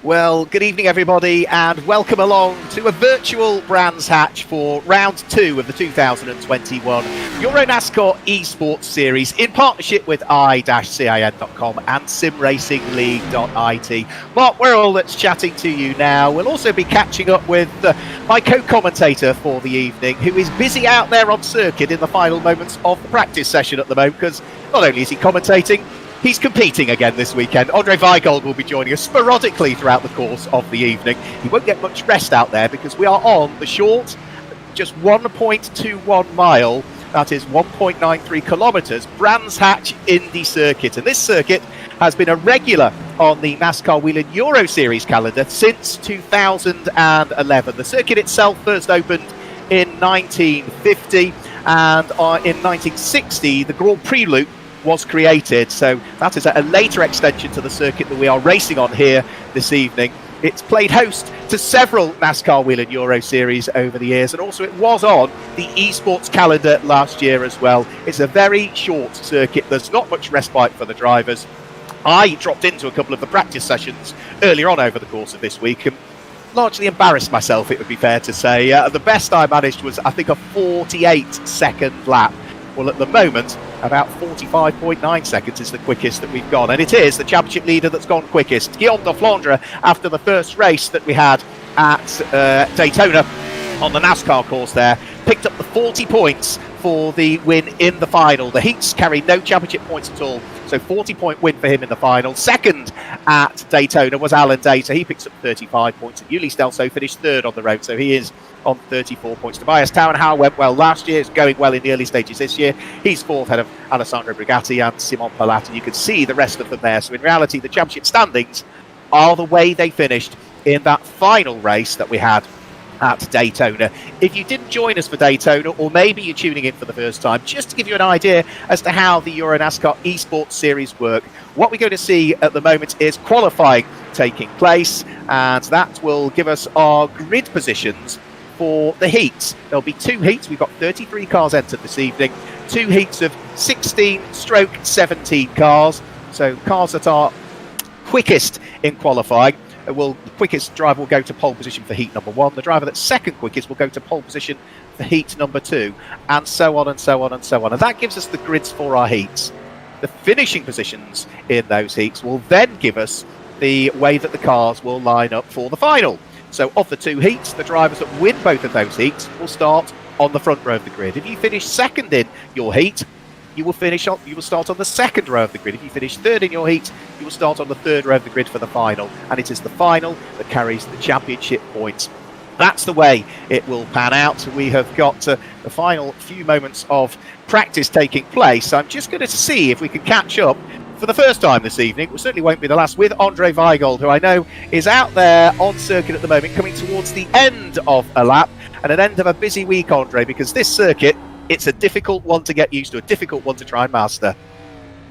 Well, good evening, everybody, and welcome along to a virtual Brands Hatch for round 2 of the 2021 EuroNASCAR Esports Series in partnership with i-cin.com and SimRacingLeague.it. Mark Wirral that's chatting to you now. We'll also be catching up with my co-commentator for the evening, who is busy out there on circuit in the final moments of the practice session at the moment, because not only is he commentating, he's competing again this weekend. Andre Weigold will be joining us sporadically throughout the course of the evening. He won't get much rest out there because we are on the short, just 1.21 mile, that is 1.93 kilometres, Brands Hatch Indy Circuit. And this circuit has been a regular on the NASCAR Whelen Euro Series calendar since 2011. The circuit itself first opened in 1950, and in 1960 the Grand Prix loop was created, so that is a later extension to the circuit that we are racing on here this evening. It's played host to several NASCAR Whelen Euro Series over the years, and also it was on the esports calendar last year as well. It's a very short circuit, there's not much respite for the drivers. I dropped into a couple of the practice sessions earlier on over the course of this week and largely embarrassed myself, it would be fair to say. The best I managed was, I think, a 48-second lap. Well, at the moment, about 45.9 seconds is the quickest that we've gone. And it is the championship leader that's gone quickest. Guillaume de Flandre, after the first race that we had at Daytona on the NASCAR course there, picked up the 40 points for the win in the final. The heats carry no championship points at all, so 40-point win for him in the final. Second at Daytona was Alan Data. He picks up 35 points, and Yuli Stelso finished third on the road, so he is on 34 points. Tobias Tauenhauer went well last year, is going well in the early stages this year. He's fourth ahead of Alessandro Brigatti and Simon Palat, and you can see the rest of them there. So in reality, the championship standings are the way they finished in that final race that we had at Daytona. If you didn't join us for Daytona, or maybe you're tuning in for the first time, just to give you an idea as to how the EuroNASCAR Esports Series work, what we're going to see at the moment is qualifying taking place, and that will give us our grid positions for the heats. There'll be 2 heats. We've got 33 cars entered this evening, 2 heats of 16/17 cars, so cars that are quickest in qualifying. The quickest driver will go to pole position for heat number 1. The driver that's second quickest will go to pole position for heat number 2, and so on and so on and so on. And that gives us the grids for our heats. The finishing positions in those heats will then give us the way that the cars will line up for the final. So of the 2 heats, the drivers that win both of those heats will start on the front row of the grid. If you finish second in your heat, you will start on the second row of the grid. If you finish third in your heat, you will start on the third row of the grid for the final. And it is the final that carries the championship points. That's the way it will pan out. We have got the final few moments of practice taking place. I'm just going to see if we can catch up for the first time this evening. It certainly won't be the last, with Andre Weigold, who I know is out there on circuit at the moment, coming towards the end of a lap and an end of a busy week, Andre, because this circuit, it's a difficult one to get used to, a difficult one to try and master.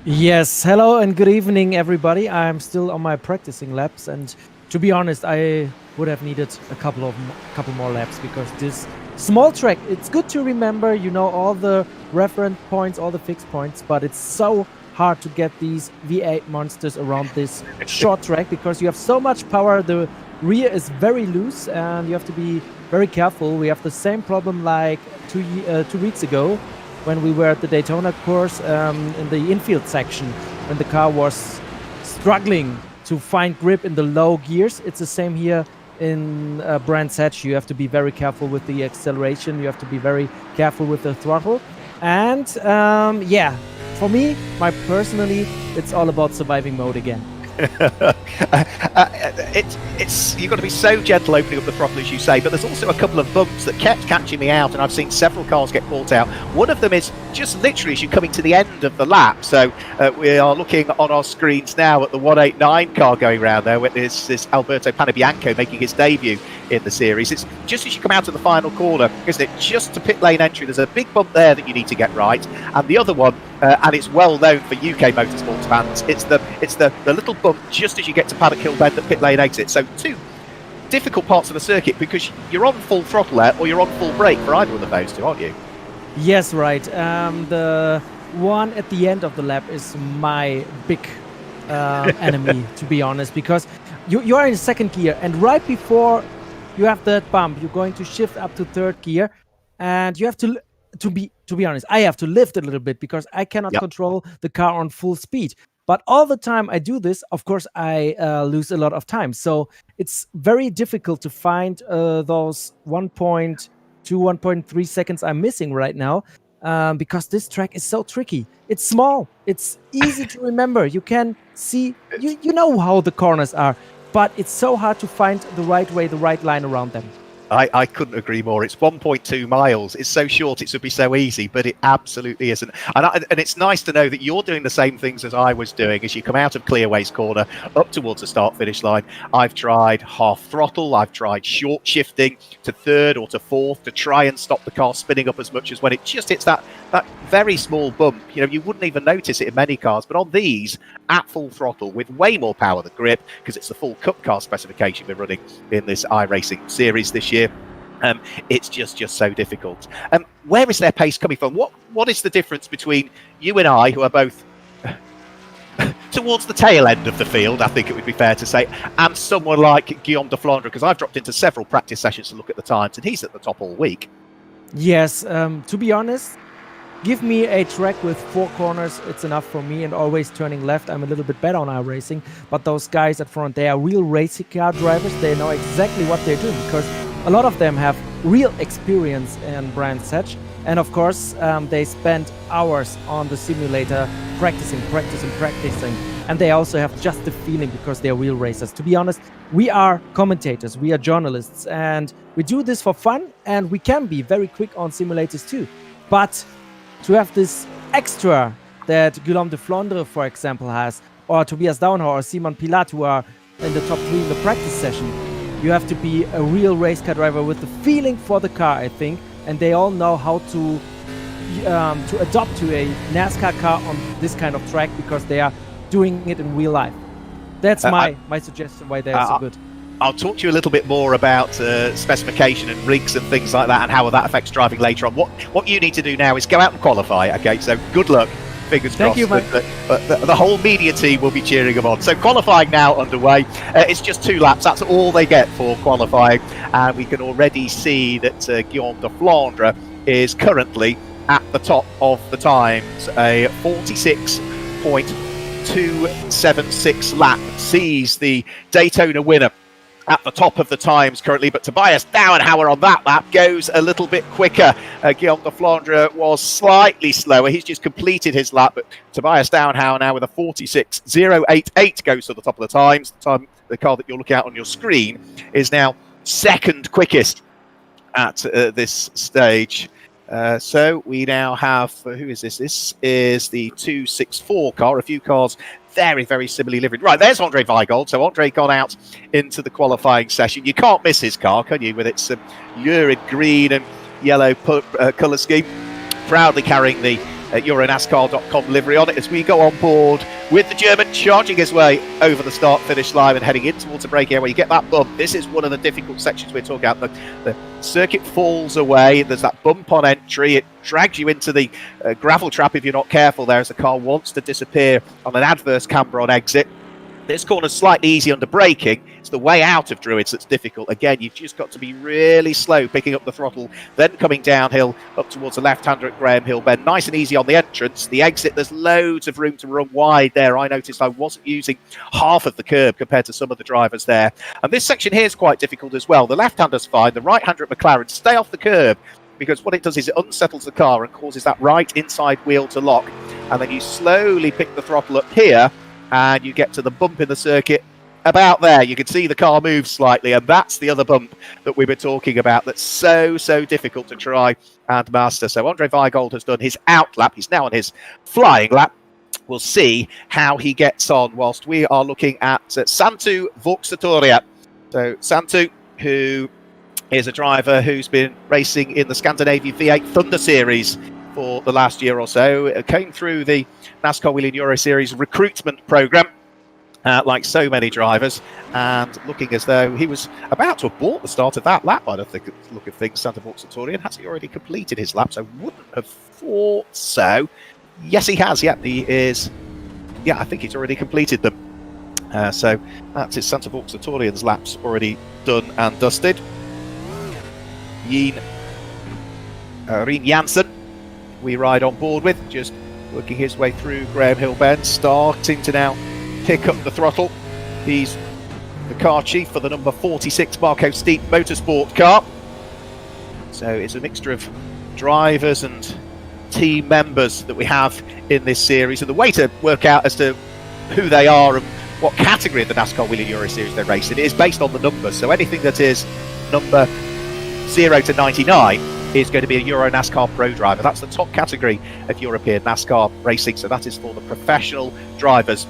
Yes, hello and good evening, everybody. I'm still on my practicing laps, and to be honest, I would have needed a couple more laps, because this small track, it's good to remember, all the reference points, all the fixed points, but it's so hard to get these V8 monsters around this short track, because you have so much power. The rear is very loose and you have to be very careful. We have the same problem like 2 weeks ago when we were at the Daytona course in the infield section, when the car was struggling to find grip in the low gears. It's the same here in Brands Hatch. You have to be very careful with the acceleration. You have to be very careful with the throttle. And for me, personally, it's all about surviving mode again. You've got to be so gentle opening up the throttle, as you say, but there's also a couple of bumps that kept catching me out, and I've seen several cars get caught out. One of them is just literally as you're coming to the end of the lap. So we are looking on our screens now at the 189 car going around there, with this Alberto Panebianco making his debut in the series. It's just as you come out of the final corner, isn't it? Just to pit lane entry, there's a big bump there that you need to get right, and the other one, and it's well known for UK motorsports fans, it's the little bump just as you get to Paddock Hill Bend at pit lane exit. So 2 difficult parts of the circuit, because you're on full throttle there or you're on full brake for either of those 2, aren't you? Yes, right. The one at the end of the lap is my big enemy, to be honest, because you are in second gear, and right before you have that bump, you're going to shift up to third gear, and you have to be honest, I have to lift a little bit because I cannot control the car on full speed. But all the time I do this, of course, I lose a lot of time. So it's very difficult to find those 1.2, 1.3 seconds I'm missing right now, because this track is so tricky. It's small. It's easy to remember. You can see, you know how the corners are, but it's so hard to find the right way, the right line around them. I couldn't agree more. It's 1.2 miles. It's so short, it should be so easy, but it absolutely isn't. And it's nice to know that you're doing the same things as I was doing as you come out of Clearways Corner up towards the start-finish line. I've tried half throttle. I've tried short shifting to third or to fourth to try and stop the car spinning up as much as when it just hits that very small bump. You know, you wouldn't even notice it in many cars, but on these, at full throttle with way more power than grip, because it's the full Cup car specification we're running in this iRacing series this year. It's just so difficult. Where is their pace coming from? What is the difference between you and I, who are both towards the tail end of the field, I think it would be fair to say, and someone like Guillaume de Flandre? Because I've dropped into several practice sessions to look at the times, and he's at the top all week. Yes, to be honest, give me a track with 4 corners, it's enough for me, and always turning left. I'm a little bit better on iRacing, but those guys at front, they are real racing car drivers. They know exactly what they're doing, because a lot of them have real experience in Brands Hatch, and of course they spend hours on the simulator practicing, and they also have just the feeling because they're real racers. To be honest, we are commentators, we are journalists, and we do this for fun, and we can be very quick on simulators too. But to have this extra that Guillaume de Flandre, for example, has, or Tobias Downhauer or Simon Pilat, who are in the top 3 in the practice session, you have to be a real race car driver with the feeling for the car, I think, and they all know how to adopt to a NASCAR car on this kind of track because they are doing it in real life. That's my suggestion why they're so good. I'll talk to you a little bit more about specification and rigs and things like that and how that affects driving later on. What you need to do now is go out and qualify, okay? So good luck. Fingers crossed. Thank you, mate. The whole media team will be cheering them on. So qualifying now underway. It's just 2 laps. That's all they get for qualifying. And we can already see that Guillaume de Flandre is currently at the top of the times. A 46.276 lap sees the Daytona winner at the top of the times currently, but Tobias Downhauer on that lap goes a little bit quicker. Guillaume de Flandre was slightly slower. He's just completed his lap, but Tobias Downhauer now with a 46.088 goes to the top of the times. The car that you're looking at on your screen is now second quickest at this stage. So we now have, who is this? This is the 264 car, a few cars very, very similarly liveried. Right, there's Andre Weigold. So Andre gone out into the qualifying session. You can't miss his car, can you, with its lurid green and yellow colour scheme. Proudly carrying the EuroNASCAR.com livery on it as we go on board with the German charging his way over the start-finish line and heading in towards the braking area where you get that bump. This is one of the difficult sections we're talking about. The circuit falls away. There's that bump on entry. It drags you into the gravel trap if you're not careful there as the car wants to disappear on an adverse camber on exit. This corner's slightly easy under braking. It's the way out of Druids that's difficult. Again, you've just got to be really slow picking up the throttle, then coming downhill up towards the left-hander at Graham Hill Bend. Nice and easy on the entrance. The exit, there's loads of room to run wide there. I noticed I wasn't using half of the curb compared to some of the drivers there. And this section here is quite difficult as well. The left-hander's fine. The right-hander at McLaren, stay off the curb, because what it does is it unsettles the car and causes that right inside wheel to lock. And then you slowly pick the throttle up here, and you get to the bump in the circuit about there. You can see the car move slightly, and that's the other bump that we were talking about that's so difficult to try and master. So Andre Weigold has done his out lap. He's now on his flying lap. We'll see how he gets on whilst we are looking at Santu Vuksatoria. So Santu, who is a driver who's been racing in the Scandinavian V8 Thunder Series for the last year or so, came through the NASCAR Whelen Euro Series recruitment program, like so many drivers, and looking as though he was about to abort the start of that lap by the look of things. Santa Vuksatoria, has he already completed his laps? I wouldn't have thought so. Yes, he has. Yeah, he is. Yeah, I think he's already completed them. So that's his Santa Vauxatorian's laps already done and dusted. Rien Janssen, we ride on board with, just working his way through Graham Hill Bend, starting to now pick up the throttle. He's the car chief for the number 46 Marco Steep Motorsport car. So it's a mixture of drivers and team members that we have in this series, and the way to work out as to who they are and what category of the NASCAR Whelen Euro Series they're racing is based on the numbers. So anything that is number 0 to 99 is going to be a EuroNASCAR Pro driver. That's the top category of European NASCAR racing. So that is for the professional drivers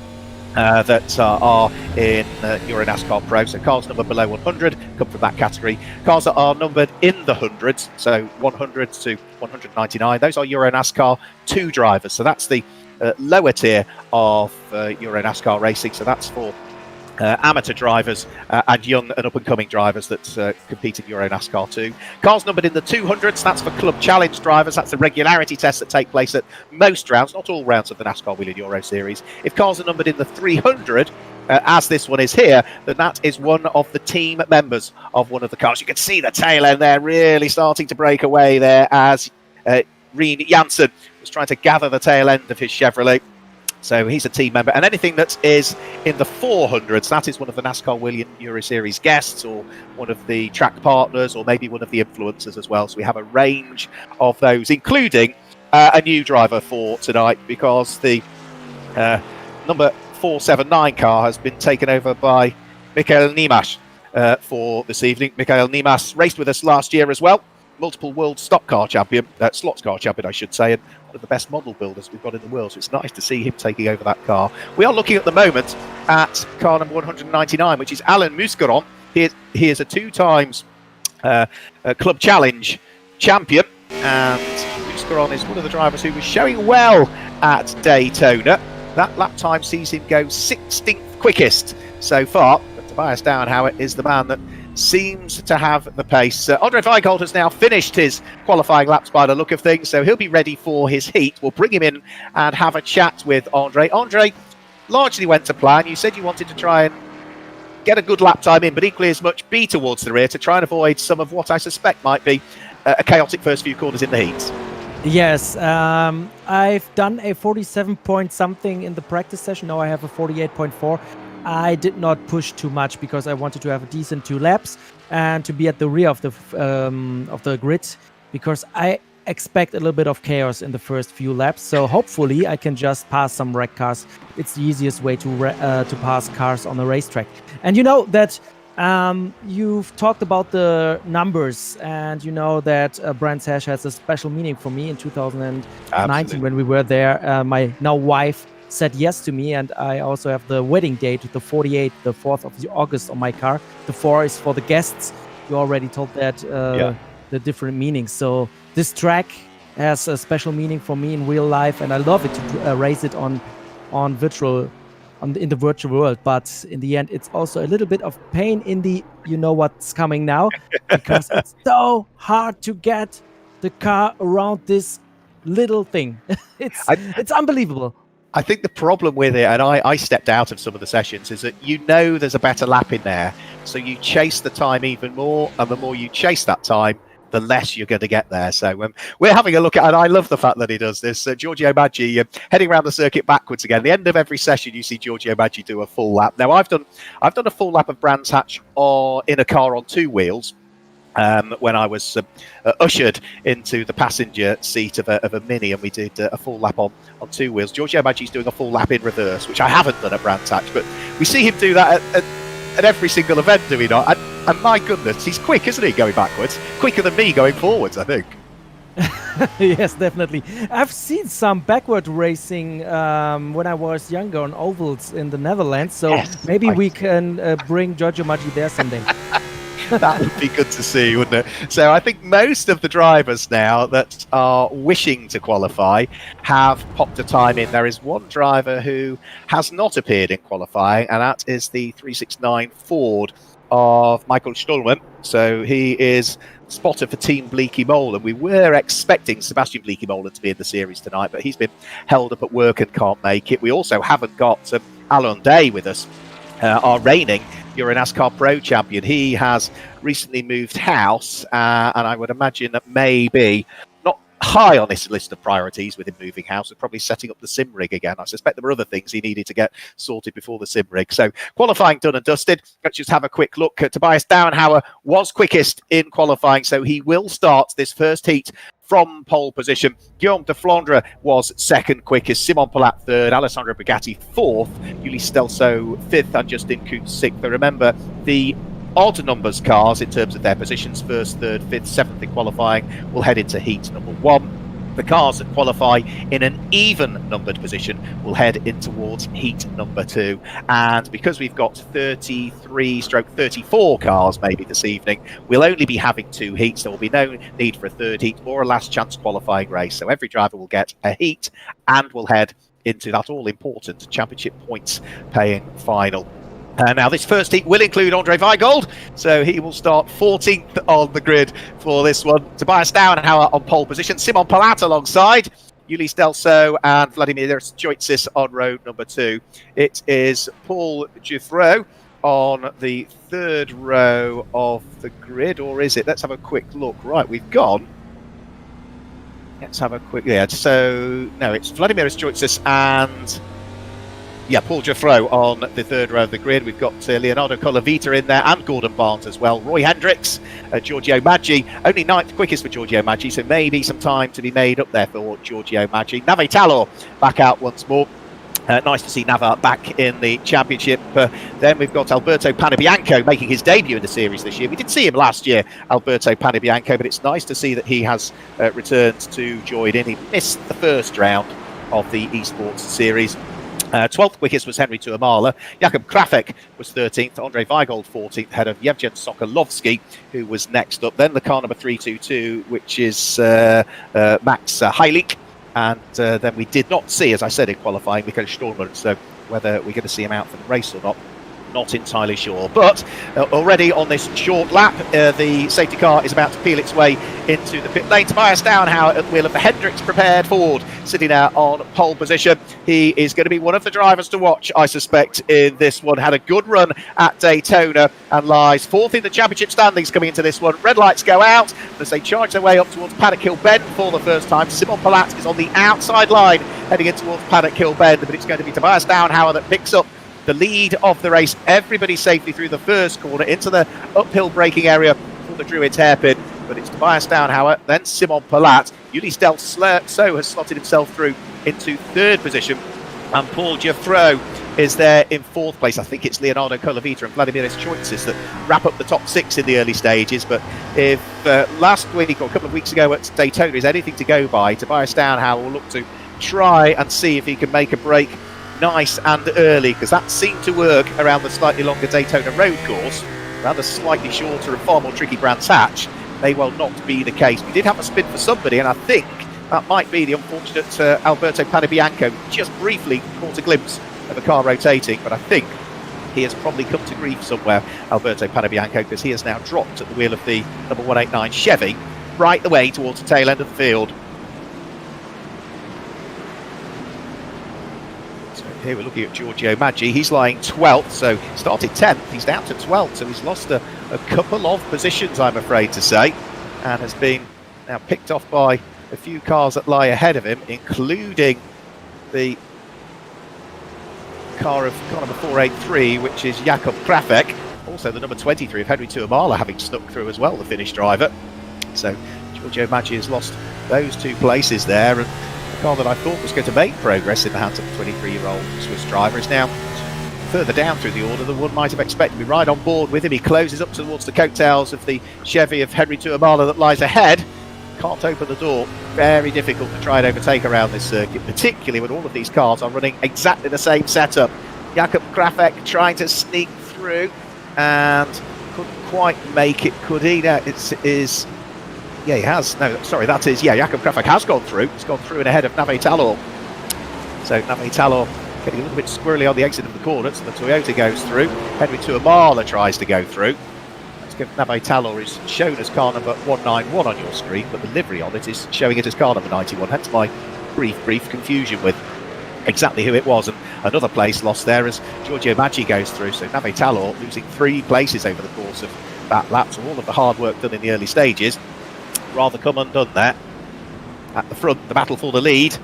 that are in EuroNASCAR Pro. So cars numbered below 100 come from that category. Cars that are numbered in the hundreds, so 100 to 199, those are EuroNASCAR 2 drivers. So that's the lower tier of EuroNASCAR racing. So that's for amateur drivers and young and up-and-coming drivers that compete in EuroNASCAR 2. Cars numbered in the 200s, that's for Club Challenge drivers. That's the regularity tests that take place at most rounds, not all rounds of the NASCAR Whelen Euro Series. If cars are numbered in the 300, as this one is here, then that is one of the team members of one of the cars. You can see the tail end there really starting to break away there as Rien Janssen was trying to gather the tail end of his Chevrolet. So he's a team member, and anything that is in the 400s, that is one of the NASCAR Whelen Euro Series guests, or one of the track partners, or maybe one of the influencers as well. So we have a range of those, including a new driver for tonight, because the number 479 car has been taken over by Michael Niemas for this evening. Michael Niemas raced with us last year as well. Multiple world stock car champion, slots car champion, I should say, and one of the best model builders we've got in the world. So it's nice to see him taking over that car. We are looking at the moment at car number 199, which is Alain Muscaron. He is a 2 times Club Challenge champion, and Muscaron is one of the drivers who was showing well at Daytona. That lap time sees him go 16th quickest so far. But Tobias Downhauer is the man that seems to have the pace. Andre Weigold has now finished his qualifying laps by the look of things, so he'll be ready for his heat. We'll bring him in and have a chat with Andre. Andre, largely went to plan. You said you wanted to try and get a good lap time in, but equally as much be towards the rear to try and avoid some of what I suspect might be a chaotic first few corners in the heats. Yes, I've done a 47 point something in the practice session. Now I have a 48.4. I did not push too much because I wanted to have a decent 2 laps and to be at the rear of the grid, because I expect a little bit of chaos in the first few laps. So hopefully I can just pass some wreck cars. It's the easiest way to pass cars on a racetrack. And you know that you've talked about the numbers, and you know that Brands Hatch has a special meaning for me. In 2019, Absolutely. When we were there, my now wife said yes to me, and I also have the wedding date, the 48th, the 4th of August on my car. The 4 is for the guests. You already told that the different meanings. So this track has a special meaning for me in real life, and I love it to race it in the virtual world. But in the end, it's also a little bit of pain in the you know what's coming now, because it's so hard to get the car around this little thing. It's unbelievable. I think the problem with it, and I stepped out of some of the sessions, is that you know there's a better lap in there, so you chase the time even more, and the more you chase that time, the less you're going to get there. So we're having a look at, and I love the fact that he does this. Giorgio Maggi heading around the circuit backwards again. The end of every session, you see Giorgio Maggi do a full lap. Now I've done a full lap of Brands Hatch in a car on 2 wheels. When I was ushered into the passenger seat of a Mini, and we did a full lap on 2 wheels. Giorgio Maggi's doing a full lap in reverse, which I haven't done at Brands Hatch, but we see him do that at every single event, do we not? And my goodness, he's quick, isn't he, going backwards? Quicker than me going forwards, I think. Yes, definitely. I've seen some backward racing when I was younger on ovals in the Netherlands, so yes, maybe we can bring Giorgio Maggi there someday. That would be good to see, wouldn't it? So I think most of the drivers now that are wishing to qualify have popped a time in. There is one driver who has not appeared in qualifying, and that is the 369 Ford of Michael Stolman. So he is spotter for Team Bleaky Molan. We were expecting Sebastian Bleaky Molan to be in the series tonight, but he's been held up at work and can't make it. We also haven't got Alon Day with us our reigning EuroNASCAR Pro champion. He has recently moved house, and I would imagine that maybe not high on this list of priorities with him moving house, and probably setting up the sim rig again. I suspect there were other things he needed to get sorted before the sim rig. So qualifying done and dusted. Let's just have a quick look. Tobias Dauenhauer was quickest in qualifying, so he will start this first heat from pole position. Guillaume de Flandre was second quickest, Simon Palat third, Alessandro Bugatti fourth, Yuli Stelso fifth, and Justin Kuntz sixth. But remember, the odd numbers cars in terms of their positions, first, third, fifth, seventh in qualifying, will head into heat number one. The cars that qualify in an even numbered position will head in towards heat number two. And because we've got 33/34 cars maybe this evening, we'll only be having two heats. There will be no need for a third heat or a last chance qualifying race. So every driver will get a heat and will head into that all-important championship points paying final. Now, this first heat will include Andre Weigold, so he will start 14th on the grid for this one. Tobias Dauenhauer on pole position, Simon Palat alongside, Yuli Stelso and Vladimir Stoitzis on row number two. It is Paul Giuffreau on the third row of the grid, or is it? Let's have a quick look. Right, we've gone. Let's have a quick, so no, it's Vladimir Stoitzis and Paul Giuffreau on the third row of the grid. We've got Leonardo Colavita in there and Gordon Barnes as well. Roy Hendricks, Giorgio Maggi, only ninth quickest for Giorgio Maggi, so maybe some time to be made up there for Giorgio Maggi. Nave Talor back out once more. Nice to see Nava back in the championship. Then we've got Alberto Panabianco making his debut in the series this year. We did see him last year, Alberto Panabianco, but it's nice to see that he has returned to join in. He missed the first round of the Esports Series. 12th quickest was Henry Tuamala. Jakub Krafek was 13th. Andre Weigold 14th, ahead of Yevgen Sokolovsky, who was next up. Then the car number 322, which is Max Heilig. And then we did not see, as I said in qualifying, Michael Stormer. So whether we're going to see him out for the race or not entirely sure. But already on this short lap, the safety car is about to peel its way into the pit lane. Tobias Dauenhauer at the wheel of the Hendricks prepared Ford, sitting there on pole position. He is going to be one of the drivers to watch, I suspect, in this one. Had a good run at Daytona and lies fourth in the championship standings coming into this one. Red lights go out as they charge their way up towards Paddock Hill Bend for the first time. Simon Palat is on the outside line heading in towards Paddock Hill Bend, but it's going to be Tobias Dauenhauer that picks up the lead of the race. Everybody safely through the first corner into the uphill braking area for the Druids hairpin, but it's Tobias Dauenhauer, then Simon Palat. Yuli Stelso has slotted himself through into third position, and Paul Giuffreau is there in fourth place. I think it's Leonardo Colavita and Vladimir Stoitzis that wrap up the top six in the early stages, but if last week or a couple of weeks ago at Daytona is anything to go by, Tobias Dauenhauer will look to try and see if he can make a break nice and early, because that seemed to work around the slightly longer Daytona road course. Around the slightly shorter and far more tricky Brands Hatch, may well not be the case. We did have a spin for somebody, and I think that might be the unfortunate Alberto Panabianco. Just briefly caught a glimpse of a car rotating, but I think he has probably come to grief somewhere, Alberto Panabianco, because he has now dropped at the wheel of the number 189 Chevy right the way towards the tail end of the field. Here we're looking at Giorgio Maggi. He's lying 12th, so started 10th. He's down to 12th, so he's lost a couple of positions, I'm afraid to say, and has been now picked off by a few cars that lie ahead of him, including the car of car number 483, which is Jakub Krafek. Also the number 23 of Henry Tuamala having stuck through as well, the Finnish driver. So Giorgio Maggi has lost those two places there, and the car that I thought was going to make progress in the hands of the 23-year-old Swiss driver is now further down through the order than one might have expected. We're right on board with him. He closes up towards the coattails of the Chevy of Henry Tuamala that lies ahead. Can't open the door. Very difficult to try and overtake around this circuit, particularly when all of these cars are running exactly the same setup. Jakub Krafek trying to sneak through and couldn't quite make it, could he? No, yeah, he has. No, sorry, that is, Jakub Krafek has gone through. He's gone through and ahead of Nave Talor. So Nave Talor getting a little bit squirrely on the exit of the corner, so the Toyota goes through. Henry Tuamala tries to go through. Nave Talor is shown as car number 191 on your screen, but the livery on it is showing it as car number 91, hence my brief confusion with exactly who it was. And another place lost there as Giorgio Maggi goes through. So Nave Talor losing 3 places over the course of that lap. So all of the hard work done in the early stages rather come undone there. At the front, the battle for the lead.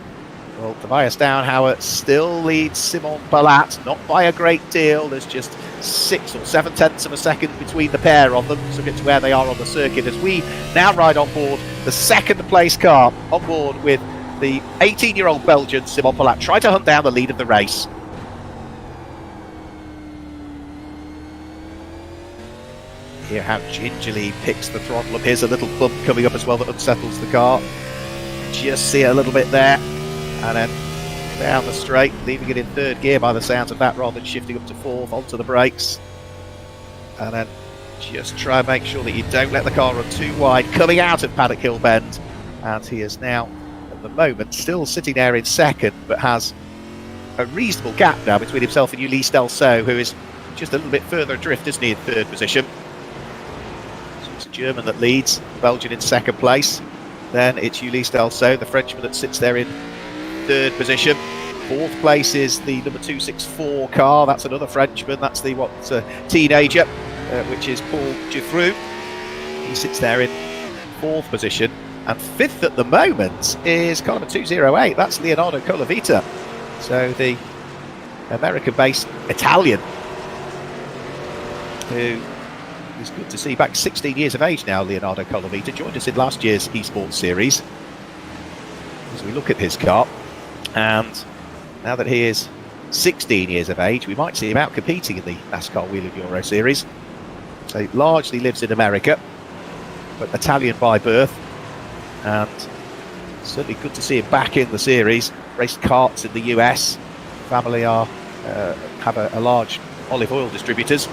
Well, Tobias Downhauer still leads Simon Balat, not by a great deal. There's just 6 or 7 tenths of a second between the pair of them, subject to where they are on the circuit, as we now ride on board the second place car, on board with the 18-year-old Belgian Simon Balat, trying to hunt down the lead of the race. Here how gingerly picks the throttle up. Here's a little bump coming up as well that unsettles the car. Just see it a little bit there. And then down the straight, leaving it in 3rd gear by the sounds of that, rather than shifting up to 4th onto the brakes. And then just try and make sure that you don't let the car run too wide, coming out of Paddock Hill Bend. And he is now, at the moment, still sitting there in 2nd, but has a reasonable gap now between himself and Ulysse Delceau, who is just a little bit further adrift, isn't he, in 3rd position. So it's a German that leads, Belgian in 2nd place. Then it's Ulysse Delceau, the Frenchman, that sits there in 3rd position. 4th place is the number 264 car. That's another Frenchman. That's the teenager, which is Paul Giffroux. He sits there in 4th position. And 5th at the moment is car number 208. That's Leonardo Colavita. So the American-based Italian, who is good to see back, 16 years of age now. Leonardo Colavita joined us in last year's Esports Series. As we look at his car, and now that he is 16 years of age, we might see him out competing in the NASCAR Whelen Euro Series. So he largely lives in America, but Italian by birth, and certainly good to see him back in the series. Raced karts in the US. Family are have a large olive oil distributors.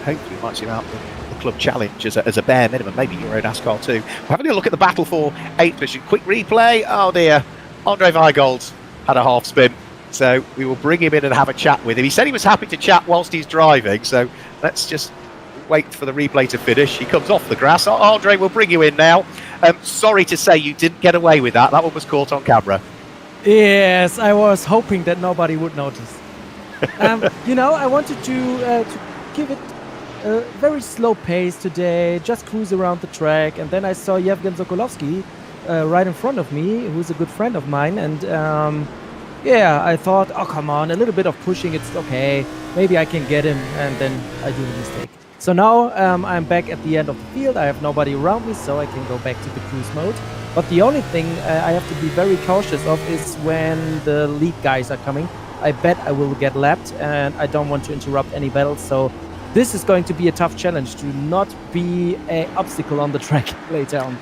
Hopefully we might see him out the Club Challenge as a bare minimum, maybe EuroNASCAR too. We're having a look at the battle for 8th position. Quick replay. Oh dear, Andre Weigold had a half spin, so we will bring him in and have a chat with him. He said he was happy to chat whilst he's driving, so let's just wait for the replay to finish. He comes off the grass. Andre, we'll bring you in now. Sorry to say you didn't get away with that. That one was caught on camera. Yes, I was hoping that nobody would notice. I wanted to give it a very slow pace today, just cruise around the track, and then I saw Yevgen Sokolovsky right in front of me, who's a good friend of mine, and I thought, oh come on, a little bit of pushing, it's okay, maybe I can get him, and then I do the mistake. So now I'm back at the end of the field. I have nobody around me, so I can go back to the cruise mode. But the only thing I have to be very cautious of is when the lead guys are coming. I bet I will get lapped, and I don't want to interrupt any battles, so this is going to be a tough challenge to not be an obstacle on the track later on.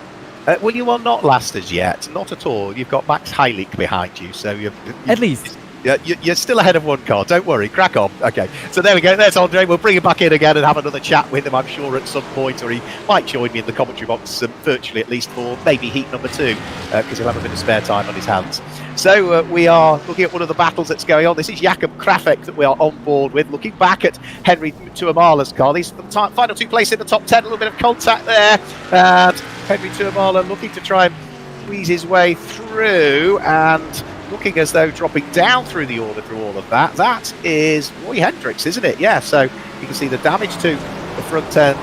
Well, you are not last as yet, not at all. You've got Max Heilig behind you, so at least. You're still ahead of one car, don't worry, crack on. Okay, so there we go, there's Andre. We'll bring him back in again and have another chat with him, I'm sure, at some point, or he might join me in the commentary box, virtually at least, for maybe heat number 2, because he'll have a bit of spare time on his hands. So we are looking at one of the battles that's going on. This is Jakob Krafek that we are on board with, looking back at Henry Tuamala's car. These are the final 2 places in the top 10, a little bit of contact there, and Henry Tuamala looking to try and squeeze his way through, and looking as though dropping down through the order through all of that. That is Roy Hendricks, isn't it? Yeah, so you can see the damage to the front end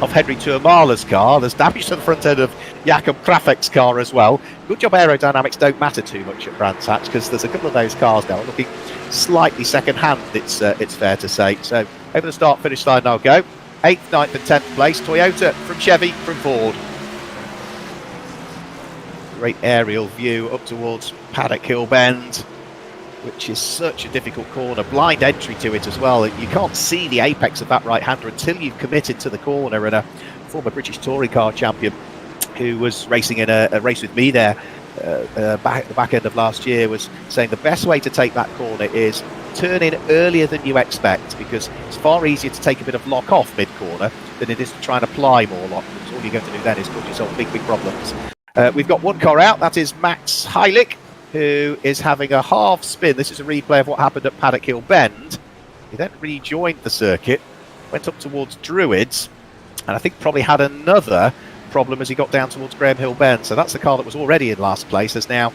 of Henry Tuamala's car. There's damage to the front end of Jakob Krafek's car as well. Good job aerodynamics don't matter too much at Brands Hatch, because there's a couple of those cars now looking slightly second-hand, it's fair to say. So over the start-finish line I'll go. 8th, 9th and 10th place. Toyota from Chevy from Ford. Great aerial view up towards Paddock Hill Bend, which is such a difficult corner. Blind entry to it as well. You can't see the apex of that right-hander until you've committed to the corner. And a former British touring car champion who was racing in a race with me there at the back end of last year was saying the best way to take that corner is turn in earlier than you expect, because it's far easier to take a bit of lock off mid-corner than it is to try and apply more lock. All you're going to do then is cause yourself big problems. We've got one car out, that is Max Heilig, who is having a half spin. This is a replay of what happened at Paddock Hill Bend. He then rejoined the circuit, went up towards Druids, and I think probably had another problem as he got down towards Graham Hill Bend. So that's the car that was already in last place, has now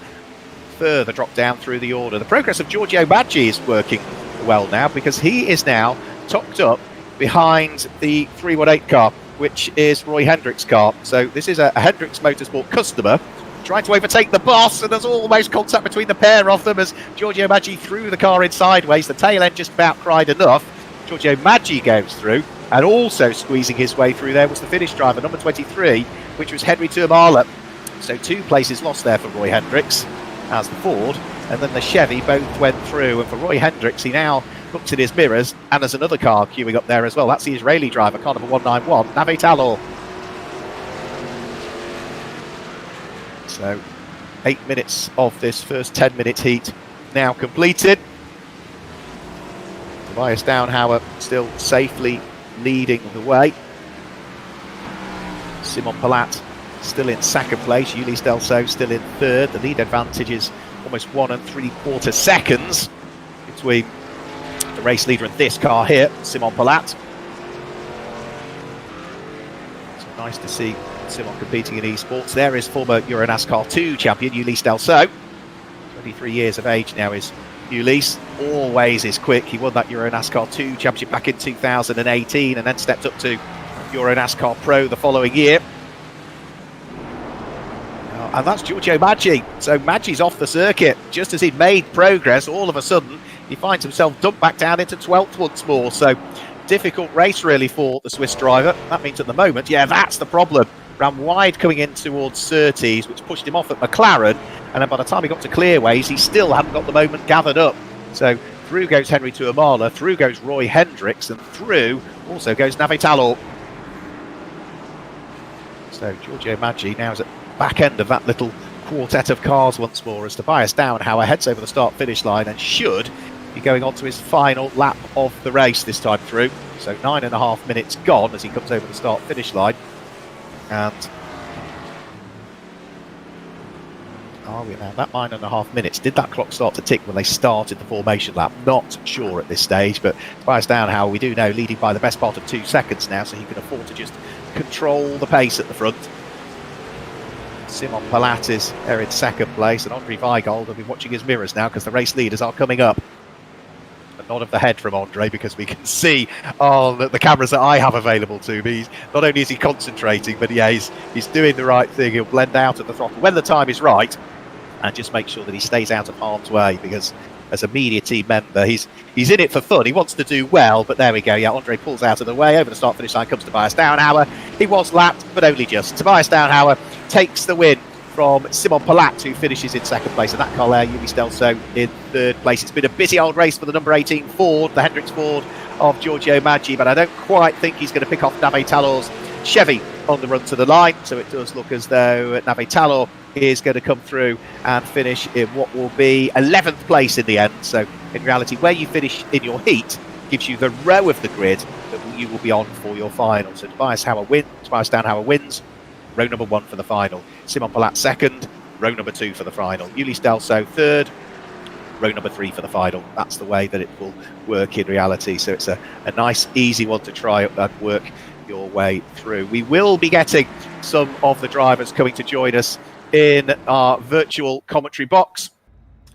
further drop down through the order. The progress of Giorgio Maggi is working well now, because he is now tucked up behind the 318 car, which is Roy Hendrick's car. So this is a Hendricks Motorsport customer trying to overtake the boss, and there's almost contact between the pair of them as Giorgio Maggi threw the car in sideways. The tail end just about cried enough. Giorgio Maggi goes through, and also squeezing his way through there was the Finnish driver, number 23, which was Henry Tuomala. So 2 places lost there for Roy Hendricks as the Ford, and then the Chevy both went through. And for Roy Hendricks, he now looks in his mirrors, and there's another car queuing up there as well. That's the Israeli driver, car number 191, Navi Talor. So 8 minutes of this first 10-minute heat now completed. Tobias Downhauer still safely leading the way. Simon Palat still in second place. Ulysse Delso still in third. The lead advantage is almost 1 3/4 seconds between the race leader and this car here, Simon Palat. So nice to see Simon competing in esports. There is former EuroNASCAR 2 champion Ulysse Delso. 23 years of age now is Ulysse. Always is quick. He won that EuroNASCAR 2 championship back in 2018 and then stepped up to EuroNASCAR Pro the following year. And that's Giorgio Maggi. So Maggi's off the circuit. Just as he'd made progress, all of a sudden he finds himself dumped back down into 12th once more. So difficult race really for the Swiss driver. That means at the moment, yeah, that's the problem. Ran wide coming in towards Surtees, which pushed him off at McLaren. And then by the time he got to Clearways, he still hadn't got the moment gathered up. So through goes Henry Tuomala, through goes Roy Hendricks, and through also goes Navi Talor. So Giorgio Maggi now is at back end of that little quartet of cars once more as Tobias Downhauer heads over the start-finish line and should be going on to his final lap of the race this time through. So 9.5 minutes gone as he comes over the start-finish line. And are we now? That 9.5 minutes, did that clock start to tick when they started the formation lap? Not sure at this stage, but Tobias Downhauer, we do know, leading by the best part of 2 seconds now, so he can afford to just control the pace at the front. Simon Palat is there in second place, and Andre Weigold will be watching his mirrors now because the race leaders are coming up. A nod of the head from Andre, because we can see on the cameras that I have available to me, not only is he concentrating, but yeah, he's doing the right thing. He'll blend out at the throttle when the time is right and just make sure that he stays out of harm's way, because as a media team member, he's in it for fun. He wants to do well, but there we go. Yeah, Andre pulls out of the way. Over the start-finish line comes Tobias Downhauer. He was lapped, but only just. Tobias Downhauer takes the win from Simon Palat, who finishes in second place, and that car there, Ulysse Delso in third place. It's been a busy old race for the number 18 Ford, the Hendricks Ford of Giorgio Maggi, but I don't quite think he's going to pick off Navi Talor's Chevy on the run to the line, so it does look as though Navi Talor is going to come through and finish in what will be 11th place in the end. So in reality, where you finish in your heat gives you the row of the grid that you will be on for your final. So Tobias Downhauer wins, row number 1 for the final. Simon Palat second, row number 2 for the final. Ulysse Delso third, row number 3 for the final. That's the way that it will work in reality. So it's a nice, easy one to try and work your way through. We will be getting some of the drivers coming to join us in our virtual commentary box,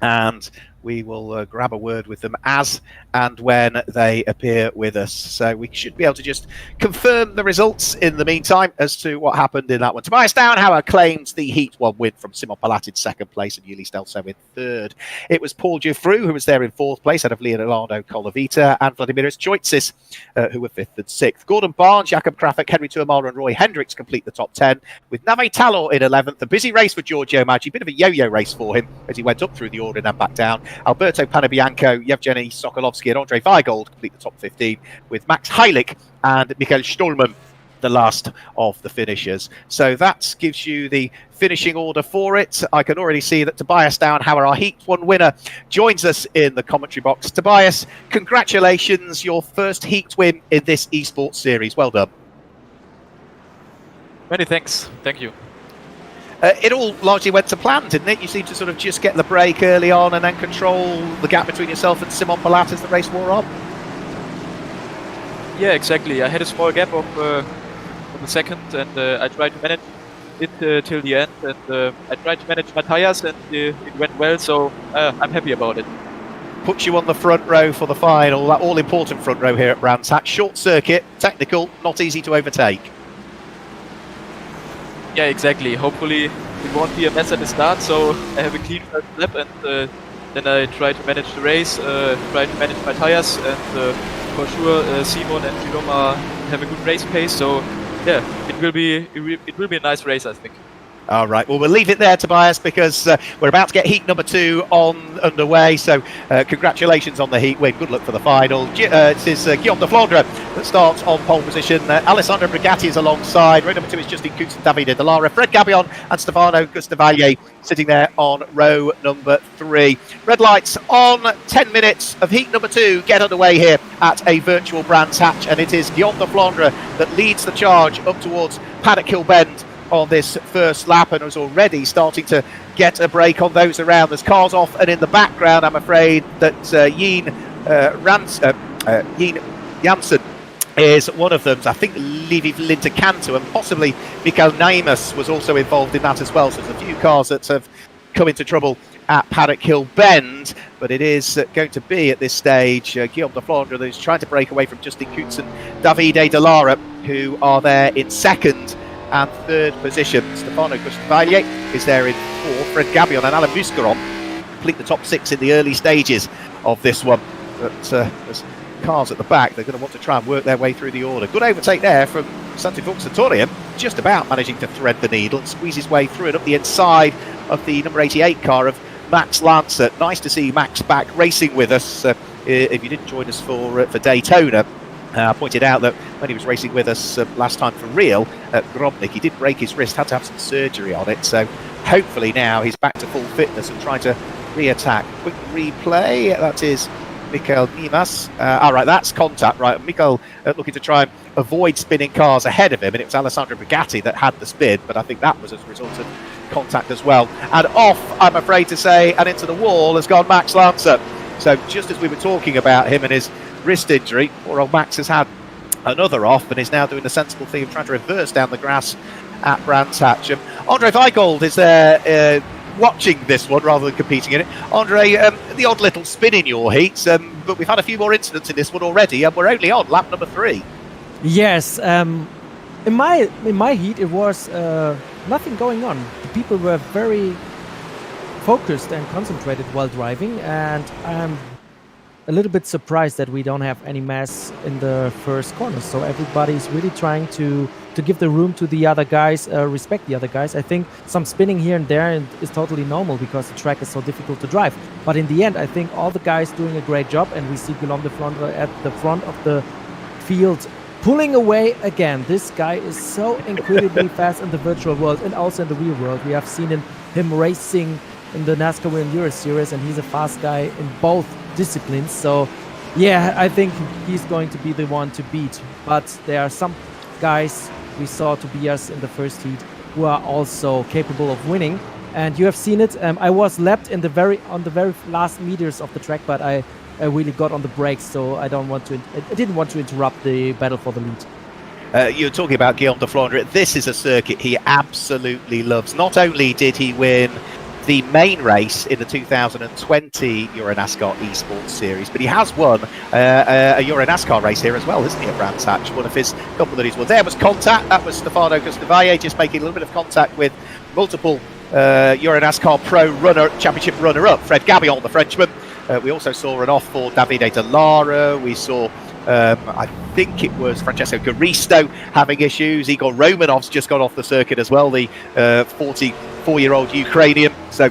and we will grab a word with them as and when they appear with us. So we should be able to just confirm the results in the meantime as to what happened in that one. Tobias Downhauer claims the Heat 1 win from Simon Palat in second place and Ulysse Delso in third. It was Paul Giuffru who was there in fourth place out of Leonardo Colavita and Vladimiris Joitsis, who were fifth and sixth. Gordon Barnes, Jakob Krafik, Henry Tuomala and Roy Hendricks complete the top 10, with Navi Talor in 11th. A busy race for Giorgio Maggi, bit of a yo-yo race for him as he went up through the order and then back down. Alberto Panabianco, Yevgeny Sokolovsky and Andre Weigold complete the top 15, with Max Heilig and Michael Stolman the last of the finishers. So that gives you the finishing order for it. I can already see that Tobias Downhauer, our Heat 1 winner, joins us in the commentary box. Tobias, congratulations, your first Heat win in this esports series. Well done. Many thanks. Thank you. It all largely went to plan, didn't it? You seemed to sort of just get the break early on and then control the gap between yourself and Simon Palat as the race wore on. Yeah, exactly. I had a small gap of the second, and I tried to manage it till the end, and I tried to manage my tires, and it went well. So I'm happy about it. Puts you on the front row for the final, that all-important front row here at Brands Hatch. Short circuit, technical, not easy to overtake. Yeah, exactly. Hopefully it won't be a mess at the start, so I have a clean first lap, and then I try to manage the race, try to manage my tires, and for sure Simon and Guillaume have a good race pace. So yeah, it will be a nice race, I think. All right, well, we'll leave it there, Tobias, because we're about to get heat number 2 underway. So congratulations on the heat win. Good luck for the final. It is Guillaume de Flandre that starts on pole position. Alessandro Brigatti is alongside. Row number 2 is Justin Curcuit and Davide Dallara. Fred Gabion and Stefano Gustavaglie sitting there on row number 3. Red lights on. 10 minutes of heat number 2 get underway here at a virtual Brands Hatch, and it is Guillaume de Flandre that leads the charge up towards Paddock Hill Bend on this first lap, and is already starting to get a break on those around. There's cars off, and in the background I'm afraid that Jean Janssen is one of them. I think Levi Lintercanto and possibly Mikael Naimus was also involved in that as well. So there's a few cars that have come into trouble at Paddock Hill Bend, but it is going to be at this stage Guillaume de Flandre who's trying to break away from Justin Curcuit and Davide Dallara, who are there in second and third position. Stefano Gustavaglie is there in 4th. Fred Gabion and Alain Muscaron complete the top 6 in the early stages of this one. But there's cars at the back. They're going to want to try and work their way through the order. Good overtake there from Santi Fuxatorium, just about managing to thread the needle and squeeze his way through and up the inside of the number 88 car of Max Lancer. Nice to see Max back racing with us. If you didn't join us for Daytona, I pointed out that when he was racing with us last time for real at Grobnik, he did break his wrist, had to have some surgery on it. So hopefully now he's back to full fitness and trying to re-attack. Quick replay, that is Mikael Nimas. All right, that's contact. Right, Mikael looking to try and avoid spinning cars ahead of him, and it was Alessandro Brigatti that had the spin, but I think that was as a result of contact as well. And off, I'm afraid to say, and into the wall has gone Max Lancer. So just as we were talking about him and his wrist injury, poor old Max has had another off and is now doing the sensible thing of trying to reverse down the grass at Brands Hatch. Andre Weigold is there watching this one rather than competing in it. Andre, the odd little spin in your heats, but we've had a few more incidents in this one already, and we're only on lap number 3. Yes, in my heat it was nothing going on. The people were very focused and concentrated while driving, and I'm a little bit surprised that we don't have any mess in the first corner. So everybody's really trying to give the room to the other guys, respect the other guys. I think some spinning here and there is totally normal because the track is so difficult to drive. But in the end, I think all the guys doing a great job, and we see Guillaume de Flandre at the front of the field pulling away again. This guy is so incredibly fast in the virtual world and also in the real world. We have seen him racing in the NASCAR Whelen Euro Series, and he's a fast guy in both disciplines. So yeah, I think he's going to be the one to beat. But there are some guys we saw Tobias in the first heat who are also capable of winning, and you have seen it. I was lapped on the very last meters of the track, but I really got on the brakes, so I didn't want to interrupt the battle for the lead. You're talking about Guillaume de Flandre. This is a circuit he absolutely loves. Not only did he win the main race in the 2020 EuroNASCAR Esports Series, but he has won a EuroNASCAR race here as well, hasn't he, at Brands Hatch? One of his couple that he's won. There was contact. That was Stefano Gustavaglie just making a little bit of contact with multiple EuroNASCAR Pro Championship runner-up, Fred Gabion, the Frenchman. We also saw an off for Davide Dallara. We saw, I think it was Francesco Garisto having issues. Igor Romanov's just got off the circuit as well, the 44-year-old Ukrainian. So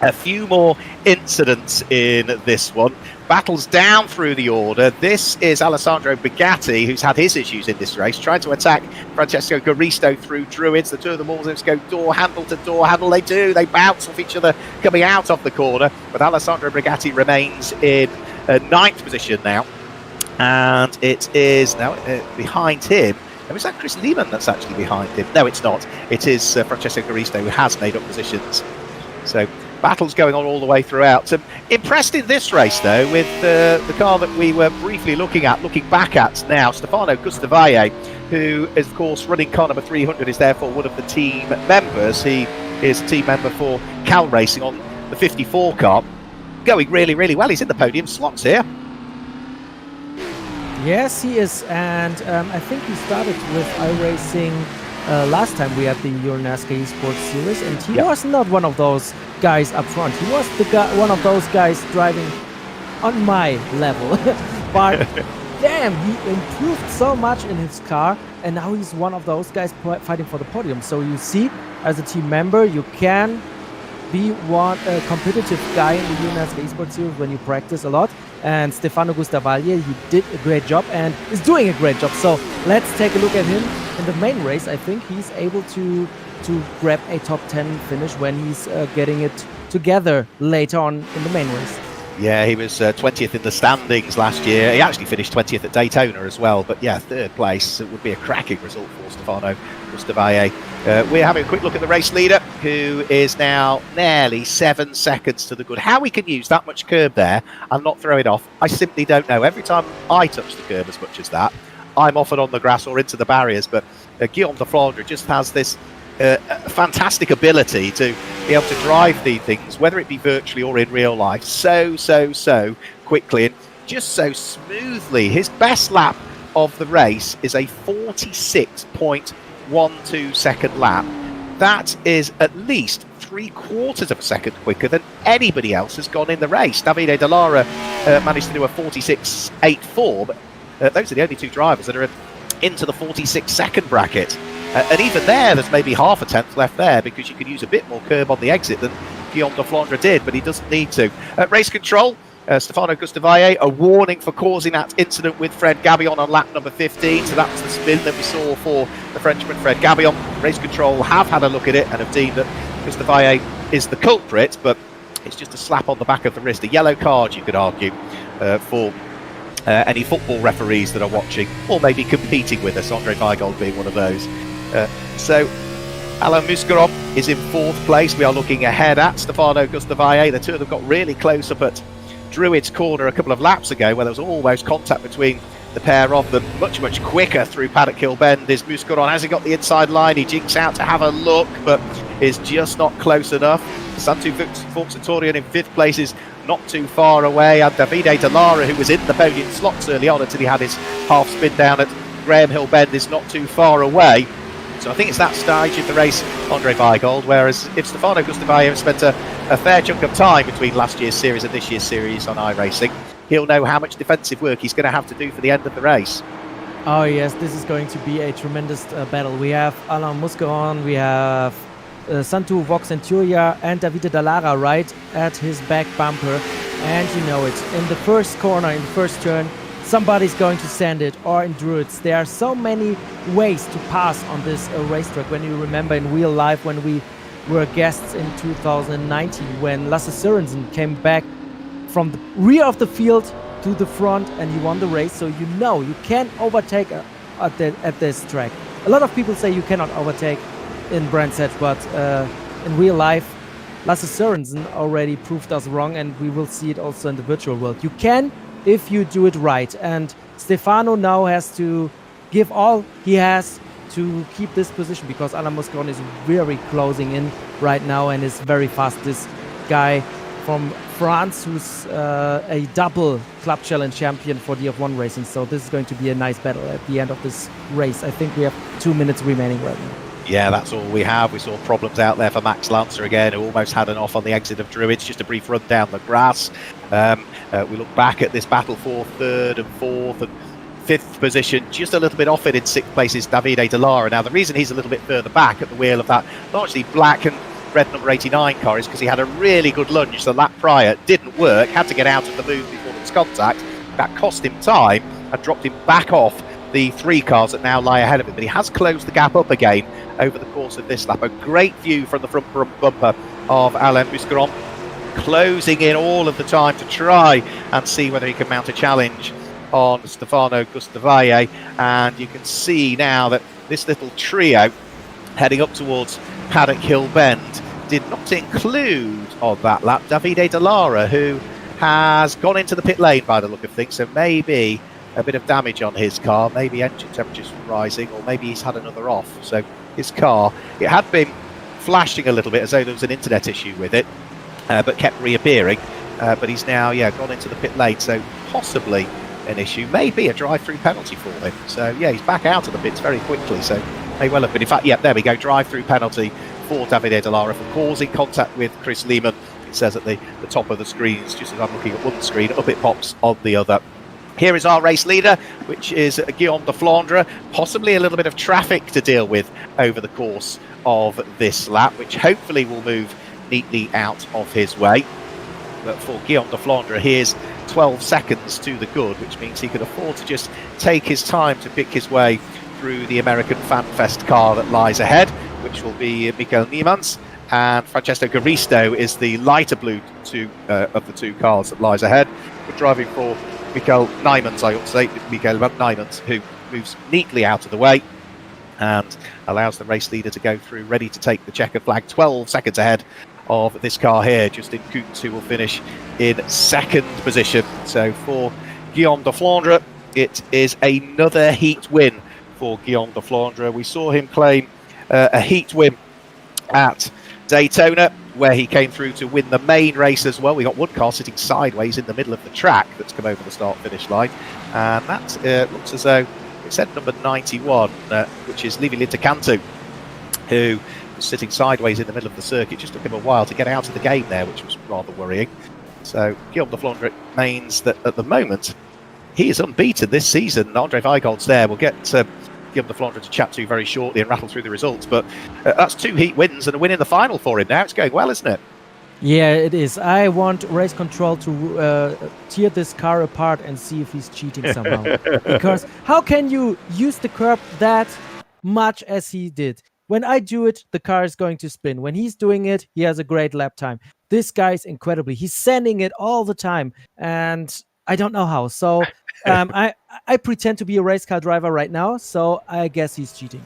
a few more incidents in this one. Battles down through the order. This is Alessandro Brigatti, who's had his issues in this race, trying to attack Francesco Garisto through Druids. The two of them all just go door handle to door handle. They do. They bounce off each other coming out of the corner. But Alessandro Brigatti remains in 9th position now. And it is now behind him. Now, is that Chris Lehman that's actually behind him? No, it's not. It is Francesco Garisto who has made up positions. So battles going on all the way throughout. Impressed in this race, though, with the car that we were briefly looking back at now, Stefano Gustavaya, who is, of course, running car number 300, is therefore one of the team members. He is a team member for Cal Racing on the 54 car. Going really, really well. He's in the podium slots here. Yes, he is, and I think he started with iRacing last time we had the EuroNASCAR Esports Series, and he was not one of those guys up front. He was the guy, one of those guys driving on my level, but damn, he improved so much in his car, and now he's one of those guys fighting for the podium. So you see, as a team member, you can be a competitive guy in the EuroNASCAR Esports Series when you practice a lot. And Stefano Gustavaglia, he did a great job and is doing a great job. So let's take a look at him in the main race. I think he's able to grab a top 10 finish when he's getting it together later on in the main race. Yeah, he was 20th in the standings last year. He actually finished 20th at Daytona as well. But yeah, third place, it would be a cracking result for Stefano Gustavaglia. We're having a quick look at the race leader, who is now nearly 7 seconds to the good. How we can use that much curb there and not throw it off, I simply don't know. Every time I touch the curb as much as that, I'm often on the grass or into the barriers. But Guillaume de Flandre just has this fantastic ability to be able to drive these things, whether it be virtually or in real life, so quickly and just so smoothly. His best lap of the race is a 46.12 second lap. That is at least 3/4 of a second quicker than anybody else has gone in the race. Davide Dallara managed to do a 46.84, but those are the only two drivers that are into the 46-second bracket. And even there's maybe half a tenth left there, because you can use a bit more curb on the exit than Guillaume de Flandre did, but he doesn't need to. Race control, Stefano Gustavaglia, a warning for causing that incident with Fred Gabillon on lap number 15. So that was the spin that we saw for the Frenchman Fred Gabillon. Race control have had a look at it and have deemed that Gustavaglia is the culprit, but it's just a slap on the back of the wrist, a yellow card, you could argue, for any football referees that are watching or maybe competing with us, Andre Weigold being one of those. So Alain Muscaron is in 4th place. We are looking ahead at Stefano Gustavaglia. The two of them got really close up at Druid's Corner a couple of laps ago, where there was almost contact between the pair of them. Much quicker through Paddock Hill Bend is Muscaron. Has he got the inside line? He jinks out to have a look, but is just not close enough. Santu Fuxatorian in 5th place is not too far away, and Davide Dallara, who was in the podium slots early on until he had his half spin down at Graham Hill Bend, is not too far away. So I think it's that stage of the race, Andre Weigold, whereas if Stefano Gustavaglia spent a fair chunk of time between last year's series and this year's series on iRacing, he'll know how much defensive work he's going to have to do for the end of the race. Oh yes, this is going to be a tremendous battle. We have Alain Muscaron, we have Santu Voxenturia and Davide Dallara right at his back bumper, and you know it, in the first corner, in the first turn, somebody's going to send it, or in Druids. There are so many ways to pass on this racetrack. When you remember in real life when we were guests in 2019, when Lasse Sørensen came back from the rear of the field to the front and he won the race. So you know you can overtake at this track. A lot of people say you cannot overtake in Brands Hatch, but in real life Lasse Sørensen already proved us wrong, and we will see it also in the virtual world. You can, if you do it right, and Stefano now has to give all he has to keep this position, because Alain Muscaron is very closing in right now and is very fast. This guy from France, who's a double Club Challenge champion for the F1 Racing. So this is going to be a nice battle at the end of this race. I think we have 2 minutes remaining right now. Yeah, that's all we have. We saw problems out there for Max Lancer again, who almost had an off on the exit of Druids. Just a brief run down the grass. We look back at this battle for 3rd and 4th and 5th position. Just a little bit off it in 6th place is Davide Dallara. Now, the reason he's a little bit further back at the wheel of that largely black and red number 89 car is because he had a really good lunge the lap prior. Didn't work. Had to get out of the move before there was contact. That cost him time and dropped him back off the 3 cars that now lie ahead of him. But he has closed the gap up again over the course of this lap. A great view from the front bumper of Alain Muscaron, closing in all of the time to try and see whether he can mount a challenge on Stefano Gustavaglia. And you can see now that this little trio heading up towards Paddock Hill Bend did not include on that lap. Davide Dallara, who has gone into the pit lane by the look of things, so maybe a bit of damage on his car, maybe engine temperatures rising, or maybe he's had another off. So his car, it had been flashing a little bit as though there was an internet issue with it, but kept reappearing. But he's now, gone into the pit lane, so possibly an issue, maybe a drive-through penalty for him. So he's back out of the pits very quickly, so may well have been. In fact, there we go, drive-through penalty for Davide Dallara for causing contact with Chris Lehman. It says at the top of the screens, just as I'm looking at one screen, up it pops on the other. Here is our race leader, which is Guillaume de Flandre. Possibly a little bit of traffic to deal with over the course of this lap, which hopefully will move neatly out of his way. But for Guillaume de Flandre, here's 12 seconds to the good, which means he can afford to just take his time to pick his way through the American Fan Fest car that lies ahead, which will be Michael Niemans. And Francesco Garisto is the lighter blue of the two cars that lies ahead. We're driving for Michael Niemans, I ought to say, Michael Niemans, who moves neatly out of the way and allows the race leader to go through, ready to take the checkered flag, 12 seconds ahead of this car here, Justin Kuntz, who will finish in second position. So for Guillaume de Flandre, it is another heat win for Guillaume de Flandre. We saw him claim a heat win at Daytona, where he came through to win the main race as well. We got one car sitting sideways in the middle of the track that's come over the start-finish line, and that looks as though it said number 91, which is Livi Lintecantu, who was sitting sideways in the middle of the circuit. Just took him a while to get out of the game there, which was rather worrying. So Guillaume de Flandre means that at the moment he is unbeaten this season. Andre Weigold's there. We'll get Guillaume de Flandre to chat to very shortly and rattle through the results, but that's 2 heat wins and a win in the final for him now. It's going well, isn't it? Yeah, it is. I want race control to tear this car apart and see if he's cheating somehow. Because how can you use the curb that much as he did? When I do it, the car is going to spin. When he's doing it, he has a great lap time. This guy's incredibly. He's sending it all the time, and I don't know how. So I pretend to be a race car driver right now, so I guess he's cheating.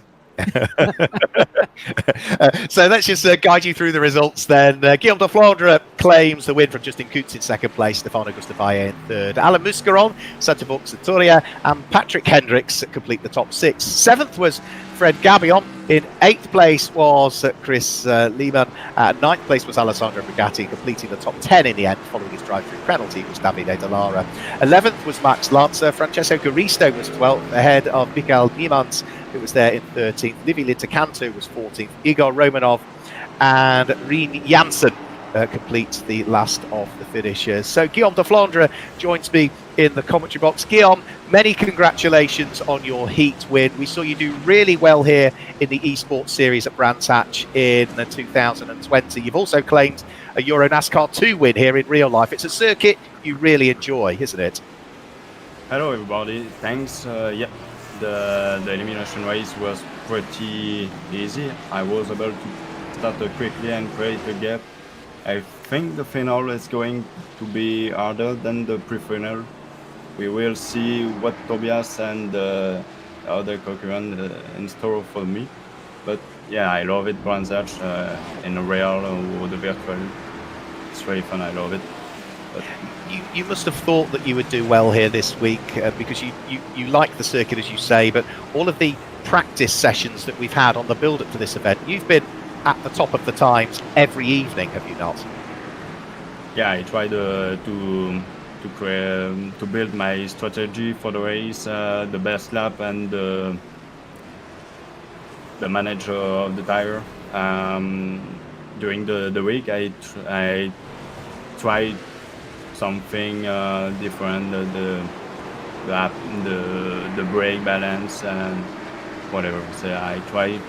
So let's just guide you through the results then. Guillaume de Flandre claims the win from Justin Kuntz in second place, Stefano Gustavaye in third, Alan Muscaron, Santa Boxatoria, and Patrick Hendricks complete the top 6. Seventh was Fred Gabion. In 8th place was Chris Lehman. 9th place was Alessandro Brigatti, completing the top 10 in the end following his drive-through penalty was Davide Dallara. 11th was Max Lancer. Francesco Garisto was 12th, ahead of Michael Niemans, who was there in 13th. Livi Lintecantu was 14th. Igor Romanov and Rien Janssen complete the last of the finishers. So Guillaume de Flandre joins me in the commentary box. Guillaume, many congratulations on your heat win. We saw you do really well here in the Esports Series at Brands Hatch in 2020. You've also claimed a EuroNASCAR 2 win here in real life. It's a circuit you really enjoy, isn't it? Hello everybody, thanks. The elimination race was pretty easy. I was able to start quickly and create a gap. I think the final is going to be harder than the pre-final. We will see what Tobias and the other concurrent in store for me. But yeah, I love it, Brands Hatch, in the real or the virtual. It's really fun, I love it. But you must have thought that you would do well here this week because you like the circuit, as you say, but all of the practice sessions that we've had on the build-up to this event, you've been at the top of the times every evening, have you not? Yeah, I tried to build my strategy for the race, the best lap and the manager of the tire. During the week, I tried something different, the brake balance and whatever. So I tried,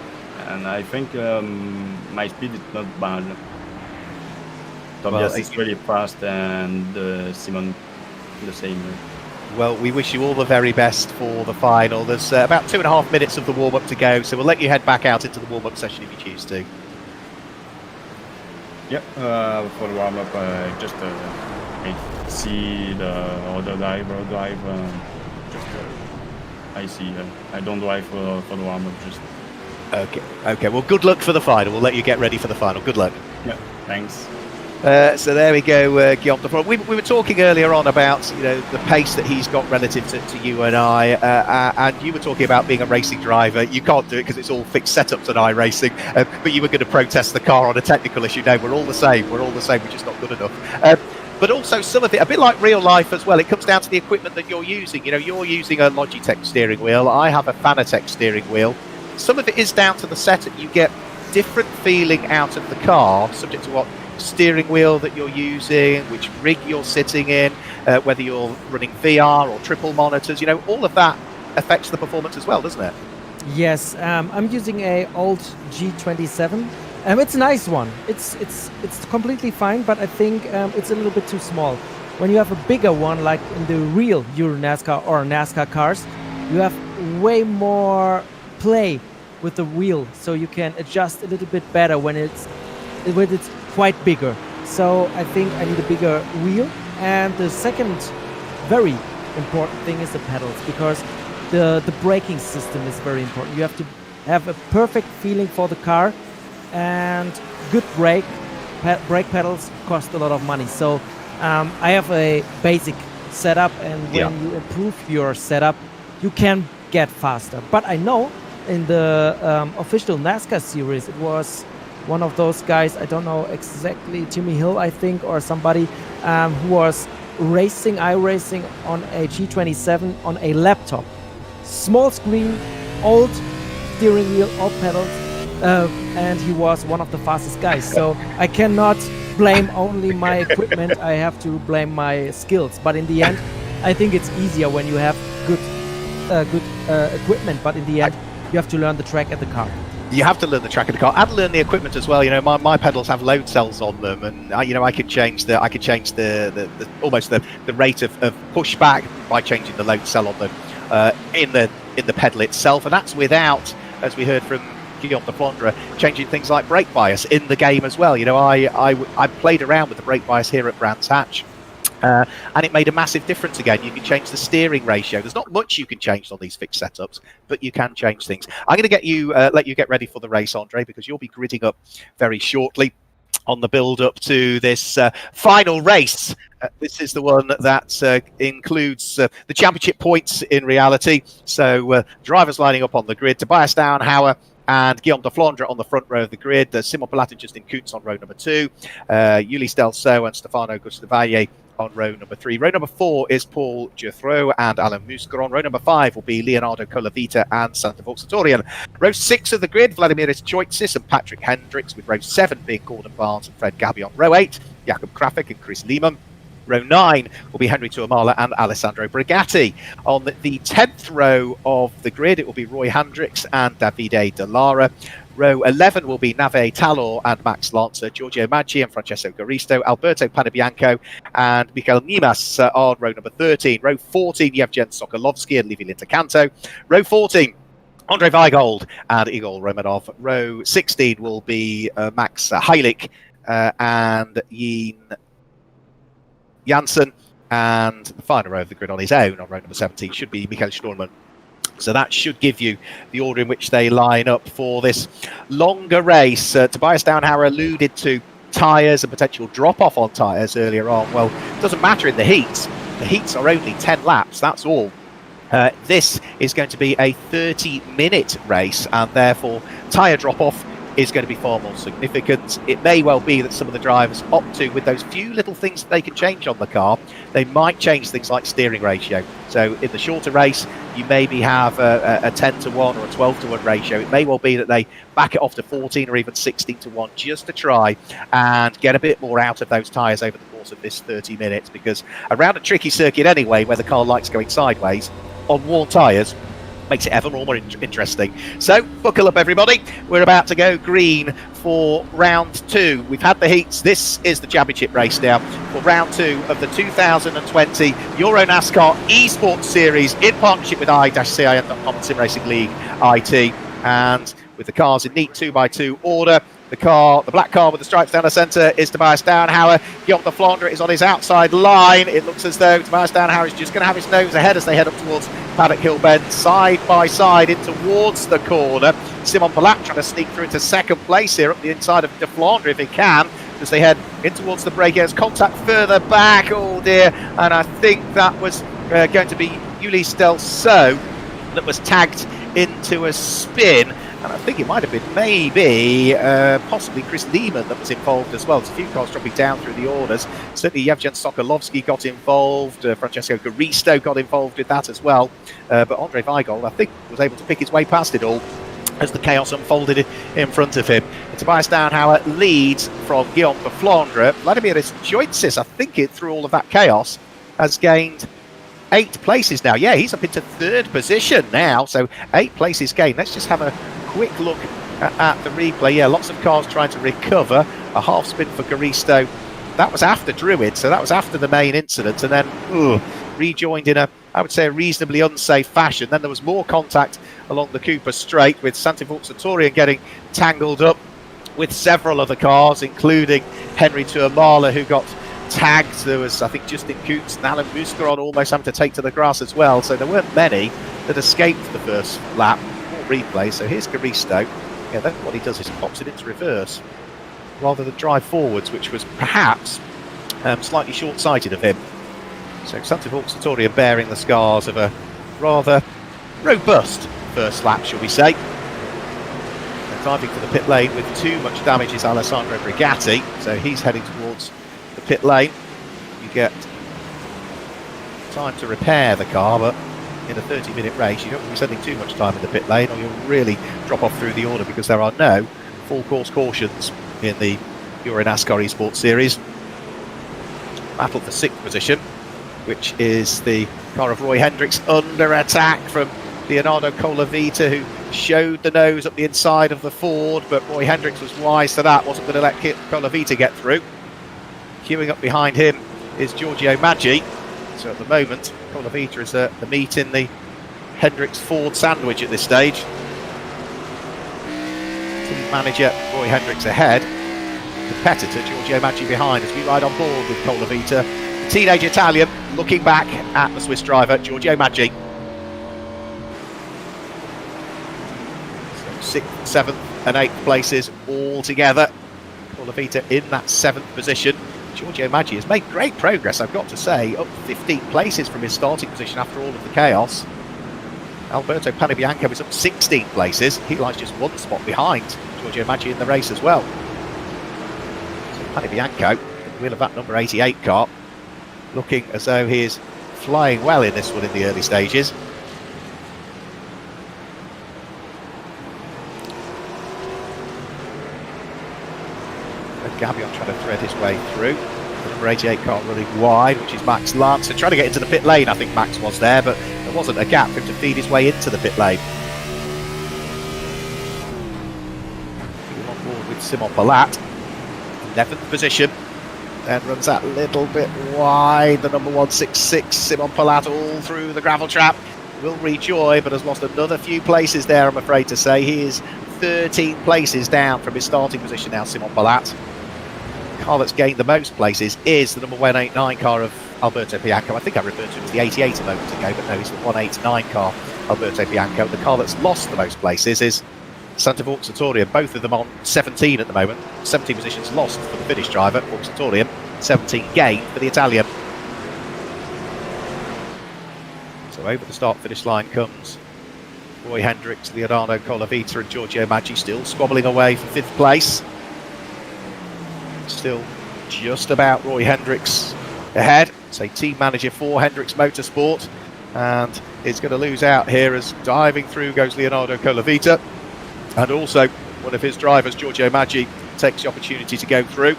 and I think my speed is not bad. Tobias is really fast, and Simon the same. Well, we wish you all the very best for the final. There's about 2.5 minutes of the warm-up to go, so we'll let you head back out into the warm-up session if you choose to. Yep, for the warm-up, just I see the other driver drive. I see. I don't drive for the warm-up. Just okay. Well, good luck for the final. We'll let you get ready for the final. Good luck. Yeah. Thanks. So there we go, Guillaume de Flandre. We were talking earlier on about the pace that he's got relative to you and I, and you were talking about being a racing driver. You can't do it because it's all fixed setups at iRacing, but you were going to protest the car on a technical issue. No, we're all the same. We're just not good enough. But also some of it, a bit like real life as well, it comes down to the equipment that you're using. You're using a Logitech steering wheel. I have a Fanatec steering wheel. Some of it is down to the setup. You get different feeling out of the car, subject to what steering wheel that you're using, which rig you're sitting in, whether you're running VR or triple monitors. All of that affects the performance as well, doesn't it? Yes, I'm using a old G27. It's a nice one. It's completely fine, but I think it's a little bit too small. When you have a bigger one, like in the real EuroNASCAR or NASCAR cars, you have way more play with the wheel, so you can adjust a little bit better when it's quite bigger. So I think I need a bigger wheel. And the second very important thing is the pedals, because the braking system is very important. You have to have a perfect feeling for the car, and good brake pedals cost a lot of money. So I have a basic setup, and when you improve your setup, you can get faster. But I know in the official NASCAR series, it was one of those guys, I don't know exactly, Jimmy Hill, I think, or somebody who was racing iRacing on a G27 on a laptop. Small screen, old steering wheel, old pedals, and he was one of the fastest guys. So I cannot blame only my equipment, I have to blame my skills. But in the end, I think it's easier when you have good equipment, but in the end, you have to learn the track and the car. You have to learn the track of the car and learn the equipment as well. My pedals have load cells on them, and I could change the almost the rate of pushback by changing the load cell on them in the pedal itself, and that's without, as we heard from Guillaume de Flandre, changing things like brake bias in the game as well. I played around with the brake bias here at Brands Hatch. And it made a massive difference again. You can change the steering ratio. There's not much you can change on these fixed setups, but you can change things. I'm going to let you get ready for the race, Andre, because you'll be gridding up very shortly on the build-up to this final race. This is the one that includes the championship points in reality. So drivers lining up on the grid, Tobias Downhauer and Guillaume de Flandre on the front row of the grid, Simon Pilat and Justin Curcuit on row number 2, Ulysse Delceau and Stefano Gustavaglia on row number 3. Row number 4 is Paul Jethro and Alain Muscaron. Row number 5 will be Leonardo Colavita and Santa Vauxatorian. Row 6 of the grid, Vladimiris Choitsis and Patrick Hendricks, with row 7 being Gordon Barnes and Fred Gabion. Row 8, Jakob Krafik and Chris Lehman. Row 9 will be Henry Tuamala and Alessandro Brigatti. On the 10th row of the grid, it will be Roy Hendricks and Davide Dallara. Row 11 will be Nave Talor and Max Lancer, Giorgio Maggi and Francesco Garisto, Alberto Panabianco and Michael Nimas on row number 13. Row 14, Yevgen Sokolovsky and Livy Lintercanto. Row 14, Andre Weigold and Igor Romanov. Row 16 will be Max Heilig and Yin Janssen. And the final row of the grid on his own on row number 17 should be Michael Sturman. So that should give you the order in which they line up for this longer race. Tobias Downhauer alluded to tyres and potential drop-off on tyres earlier on. Well, it doesn't matter in the heats. The heats are only 10 laps, that's all. This is going to be a 30-minute race, and therefore tyre drop-off is going to be far more significant. It may well be that some of the drivers opt to, with those few little things that they can change on the car, they might change things like steering ratio. So in the shorter race, you maybe have a 10 to 1 or a 12 to 1 ratio. It may well be that they back it off to 14 or even 16 to 1 just to try and get a bit more out of those tyres over the course of this 30 minutes, because around a tricky circuit anyway, where the car likes going sideways, on worn tyres, makes it ever more interesting. So buckle up, everybody. We're about to go green for round 2. We've had the heats. This is the championship race now for round 2 of the 2020 EuroNASCAR Esports Series in partnership with i-cin.com and SimRacingLeague.it, and with the cars in neat 2x2 order. The black car with the stripes down the centre is Tobias Downhauer. Guillaume de Flandre is on his outside line. It looks as though Tobias Downhauer is just going to have his nose ahead as they head up towards Paddock Hill Bend, side by side in towards the corner. Simon Pilat trying to sneak through into second place here up the inside of de Flandre if he can. as they head in towards the break. There's contact further back, oh dear, and I think that was going to be Ulysse Delceau that was tagged into a spin, and I think it might have been maybe possibly Chris Lehman that was involved as well. There's a few cars dropping down through the orders. Certainly Yevgen Sokolovsky got involved, Francesco Garisto got involved with that as well, but Andre Weigel, I think, was able to pick his way past it all as the chaos unfolded in front of him. Tobias Downhauer leads from Guillaume Flandre. Vladimir Joitsis, I think it through all of that chaos, has gained 8 places now. Yeah, he's up into 3rd position now, so 8 places gained. Let's just have a quick look at the replay. Yeah, lots of cars trying to recover. A half spin for Garisto. That was after Druid, so that was after the main incident, and then rejoined in a, I would say, a reasonably unsafe fashion. Then there was more contact along the Cooper Straight with Santi Vauxatorian getting tangled up with several other cars, including Henry Tuamala, who got tagged. There was, I think, Justin Coots and Alan Muscaron almost having to take to the grass as well, so there weren't many that escaped the first lap. More replay. So here's Garisto. Yeah, then what he does is he pops it into reverse rather than drive forwards, which was perhaps slightly short-sighted of him. So Santi Vauxatorian bearing the scars of a rather robust first lap, shall we say. And driving for the pit lane with too much damage is Alessandro Brigatti, so he's heading towards the pit lane. You get time to repair the car, but in a 30-minute race you don't want to be spending too much time in the pit lane, or you'll really drop off through the order, because there are no full course cautions in the EuroNASCAR Esports Series. Battle for 6th position, which is the car of Roy Hendricks, under attack from Leonardo Colavita, who showed the nose up the inside of the Ford, but Roy Hendricks was wise to that, wasn't going to let Colavita get through. Queuing up behind him is Giorgio Maggi. So at the moment, Colavita is the meat in the Hendricks Ford sandwich at this stage. Team manager Roy Hendricks ahead. Competitor Giorgio Maggi behind as we ride on board with Colavita. The teenage Italian looking back at the Swiss driver Giorgio Maggi. So 6th, 7th and 8th places all together. Colavita in that 7th position. Giorgio Maggi has made great progress, I've got to say, up 15 places from his starting position after all of the chaos. Alberto Panebianco is up 16 places. He lies just 1 spot behind Giorgio Maggi in the race as well. So Panebianco, at the wheel of that number 88 car, looking as though he is flying well in this one in the early stages. Gabion trying to thread his way through. The number 88 car running wide, which is Max Lance. So trying to get into the pit lane, I think Max was there, but there wasn't a gap for him to feed his way into the pit lane. He's on board with Simon Palat, 11th position. Then runs that little bit wide. The number 166, Simon Palat, all through the gravel trap. Will rejoin, but has lost another few places there, I'm afraid to say. He is 13 places down from his starting position now, Simon Palat. The car that's gained the most places is the number 189 car of Alberto Bianco. I think I referred to him as the 88 a moment ago, but no, he's the 189 car, Alberto Bianco. The car that's lost the most places is Santi Vauxatorian, both of them on 17 at the moment. 17 positions lost for the Finnish driver, Vauxatorian, 17 gained for the Italian. So over the start-finish line comes Roy Hendricks, Leonardo Colavita and Giorgio Maggi, still squabbling away for 5th place. Still just about Roy Hendricks ahead. So team manager for Hendricks Motorsport, and is going to lose out here as diving through goes Leonardo Colavita, and also one of his drivers, Giorgio Maggi, takes the opportunity to go through.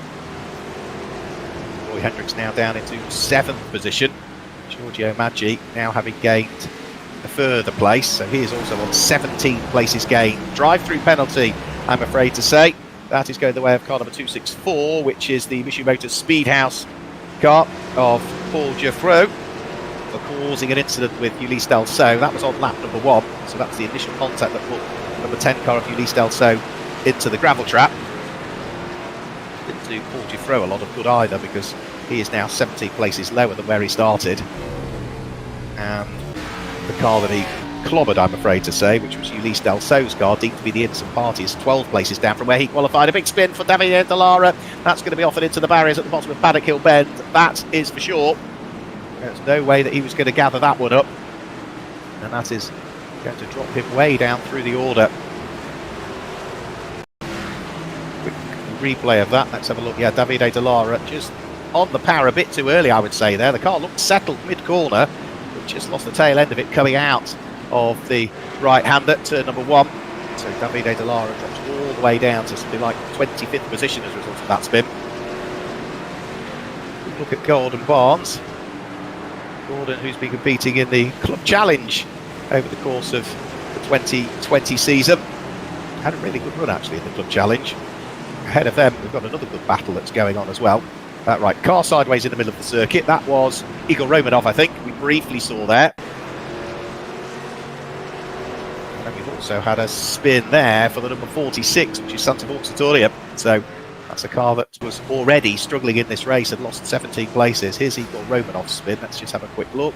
Roy Hendricks now down into 7th position. Giorgio Maggi now having gained a further place, so he is also on 17 places gained. Drive-through penalty, I'm afraid to say. That is going the way of car number 264, which is the Mitsubishi Motors Speedhouse car of Paul Geoffroy, for causing an incident with Ulysse Delceau. That was on lap number 1, so that's the initial contact that put number 10 car of Ulysse Delceau into the gravel trap. Didn't do Paul Geoffroy a lot of good either, because he is now 17 places lower than where he started. And the car that he clobbered, I'm afraid to say, which was Ulysse Delso's car, deemed to be the innocent party, is 12 places down from where he qualified. A big spin for Davide Dallara. That's going to be offered into the barriers at the bottom of Paddock Hill Bend. That is for sure. There's no way that he was going to gather that one up. And that is going to drop him way down through the order. Quick replay of that. Let's have a look. Yeah, Davide Dallara just on the power a bit too early, I would say there. The car looked settled mid-corner, but just lost the tail end of it coming out of the right-hander, turn number 1. So Davide Dallara drops all the way down to something like 25th position as a result of that spin. Look at Gordon Barnes. Gordon, who's been competing in the Club Challenge over the course of the 2020 season. Had a really good run actually in the Club Challenge. Ahead of them, we've got another good battle that's going on as well. Right, car sideways in the middle of the circuit. That was Igor Romanov, I think, we briefly saw there. And we've also had a spin there for the number 46, which is Santa Vorsatoria. So that's a car that was already struggling in this race and lost 17 places. Here's Igor Romanov's spin. Let's just have a quick look.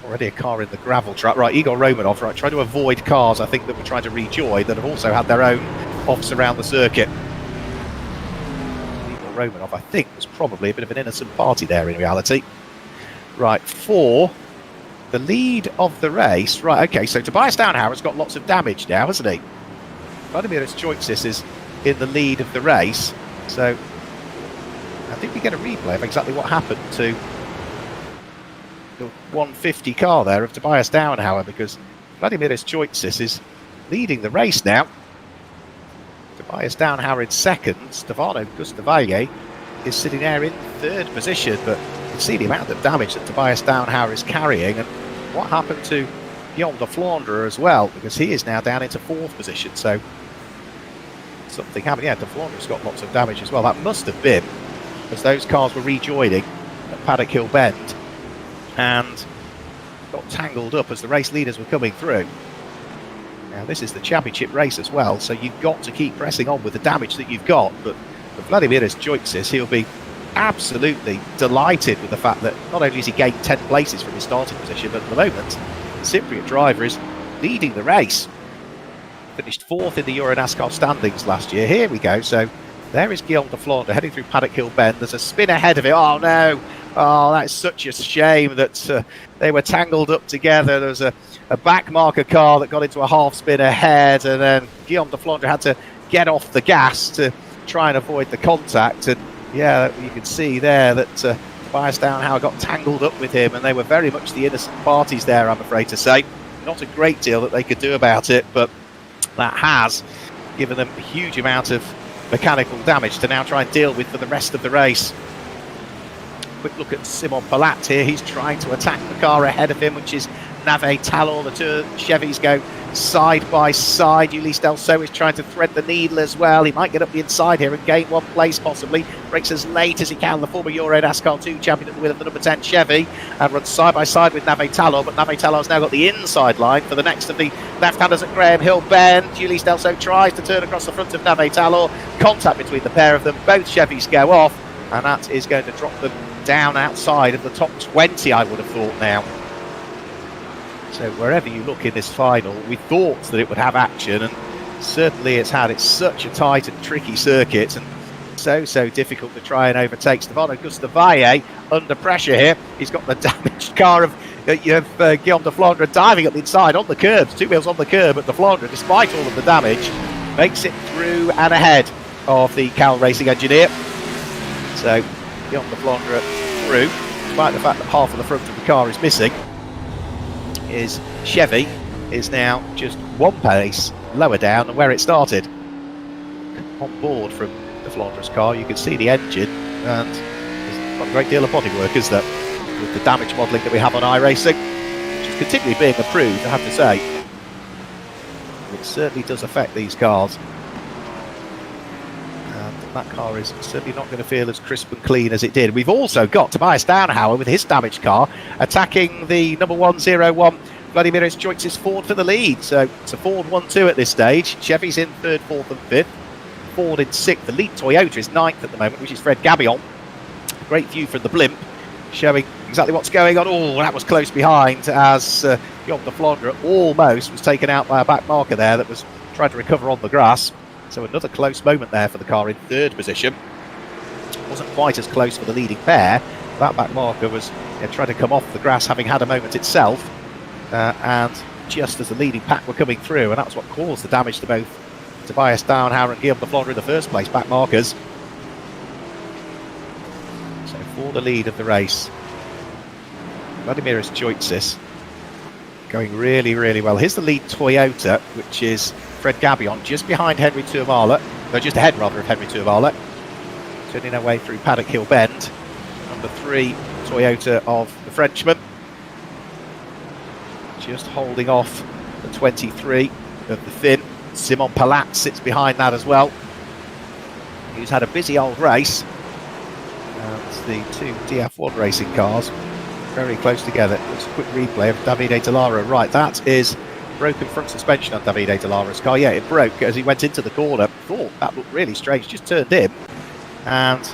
Already a car in the gravel track. Right, Igor Romanov, right, trying to avoid cars, I think, that were trying to rejoin, that have also had their own offs around the circuit. Romanov, I think, was probably a bit of an innocent party there in reality. Right, for the lead of the race. Right, okay, so Tobias Downhauer's got lots of damage now, hasn't he? Vladimir Choiksis is in the lead of the race. So I think we get a replay of exactly what happened to the 150 car there of Tobias Downhauer, because Vladimir Choiksis is leading the race now. Tobias Downhauer in second. Stefano Gustavaglia is sitting there in third position, but you can see the amount of damage that Tobias Downhauer is carrying, and what happened to Guillaume de Flandre as well, because he is now down into fourth position. So something happened. Yeah, de Flandre's got lots of damage as well. That must have been as those cars were rejoining at Paddock Hill Bend and got tangled up as the race leaders were coming through. Now, this is the championship race as well, so you've got to keep pressing on with the damage that you've got. But for Vladimir Choiksis, he'll be absolutely delighted with the fact that not only has he gained 10 places from his starting position, but at the moment, the Cypriot driver is leading the race. Finished fourth in the EuroNASCAR standings last year. Here we go. So there is Guillaume de Flandre heading through Paddock Hill Bend. There's a spin ahead of it. Oh, no. Oh, that's such a shame that they were tangled up together. There was a back marker car that got into a half spin ahead, and then Guillaume de Flandre had to get off the gas to try and avoid the contact. And yeah, you can see there that Tobias Downhauer got tangled up with him, and they were very much the innocent parties there, I'm afraid to say. Not a great deal that they could do about it, but that has given them a huge amount of mechanical damage to now try and deal with for the rest of the race. Quick look at Simon Palat here. He's trying to attack the car ahead of him, which is Nave Talor. The two Chevys go side by side. Ulysse Delso is trying to thread the needle as well. He might get up the inside here and gain one place possibly. Breaks as late as he can. The former EuroNASCAR 2 champion at the wheel of the number 10 Chevy, and runs side by side with Nave Talor. But Nave Talor's now got the inside line for the next of the left-handers at Graham Hill Bend. Ulysse Delso tries to turn across the front of Nave Talor. Contact between the pair of them. Both Chevys go off, and that is going to drop them down outside of the top 20, I would have thought now. So wherever you look in this final, we thought that it would have action, and certainly it's had. It's such a tight and tricky circuit, and so difficult to try and overtake. Stefano Gustavaglia under pressure here. He's got the damaged car of Guillaume de Flandre diving up the inside on the curbs, two wheels on the curb, but de Flandre, despite all of the damage, makes it through and ahead of the Cal Racing engineer. So Guillaume de Flandre through, despite the fact that half of the front of the car is missing. His Chevy is now just one place lower down than where it started. On board from de Flandre's car, you can see the engine, and there's not a great deal of bodywork, is there, with the damage modelling that we have on iRacing, which is continually being improved, I have to say. It certainly does affect these cars. That car is certainly not going to feel as crisp and clean as it did. We've also got Tobias Downhauer with his damaged car attacking the number 101 Vladimir Choiksis Ford for the lead. So it's a Ford 1-2 at this stage. Chevy's in third, fourth and fifth. Ford in sixth. The lead Toyota is ninth at the moment, which is Fred Gabillon. Great view from the blimp, showing exactly what's going on. Oh, that was close behind as Guillaume de Flandre almost was taken out by a back marker there that was trying to recover on the grass. So another close moment there for the car in third position. Wasn't quite as close for the leading pair. That back marker was trying to come off the grass, having had a moment itself. And just as the leading pack were coming through, and that's what caused the damage to both Tobias Downhauer and Guillaume de Flandre in the first place, back markers. So for the lead of the race, Vladimiras Choitsis going really, really well. Here's the lead Toyota, which is Fred Gabion, just behind Henry Tourmalet. No, just ahead rather of Henry Tourmalet. Turning our way through Paddock Hill Bend. Number 3 Toyota of the Frenchman. Just holding off the 23 of the Finn. Simon Palat sits behind that as well. He's had a busy old race. It's the 2 DF1 racing cars very close together. It's a quick replay of Davide Delara. Right, that is broken front suspension on Davide Delara's car. Yeah, it broke as he went into the corner. Thought that looked really strange. Just turned in, and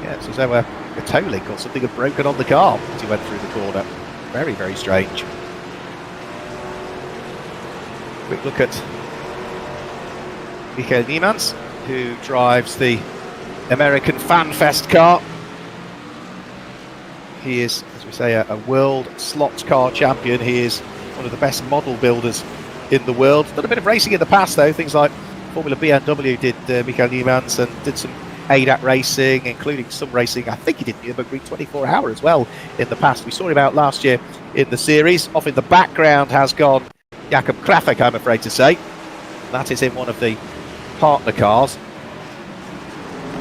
yeah, it's as though a toe link or something had broken on the car as he went through the corner. Very, very strange. Quick look at Michael Niemans, who drives the American Fan Fest car. He is, as we say, a world slot car champion. He is one of the best model builders in the world. Done a bit of racing in the past, though. Things like Formula BMW did Michael Niemans, and did some ADAT racing, including some racing. I think he did Nürburgring 24 Hour as well in the past. We saw him out last year in the series. Off in the background has gone Jakob Krafek, I'm afraid to say. That is in one of the partner cars.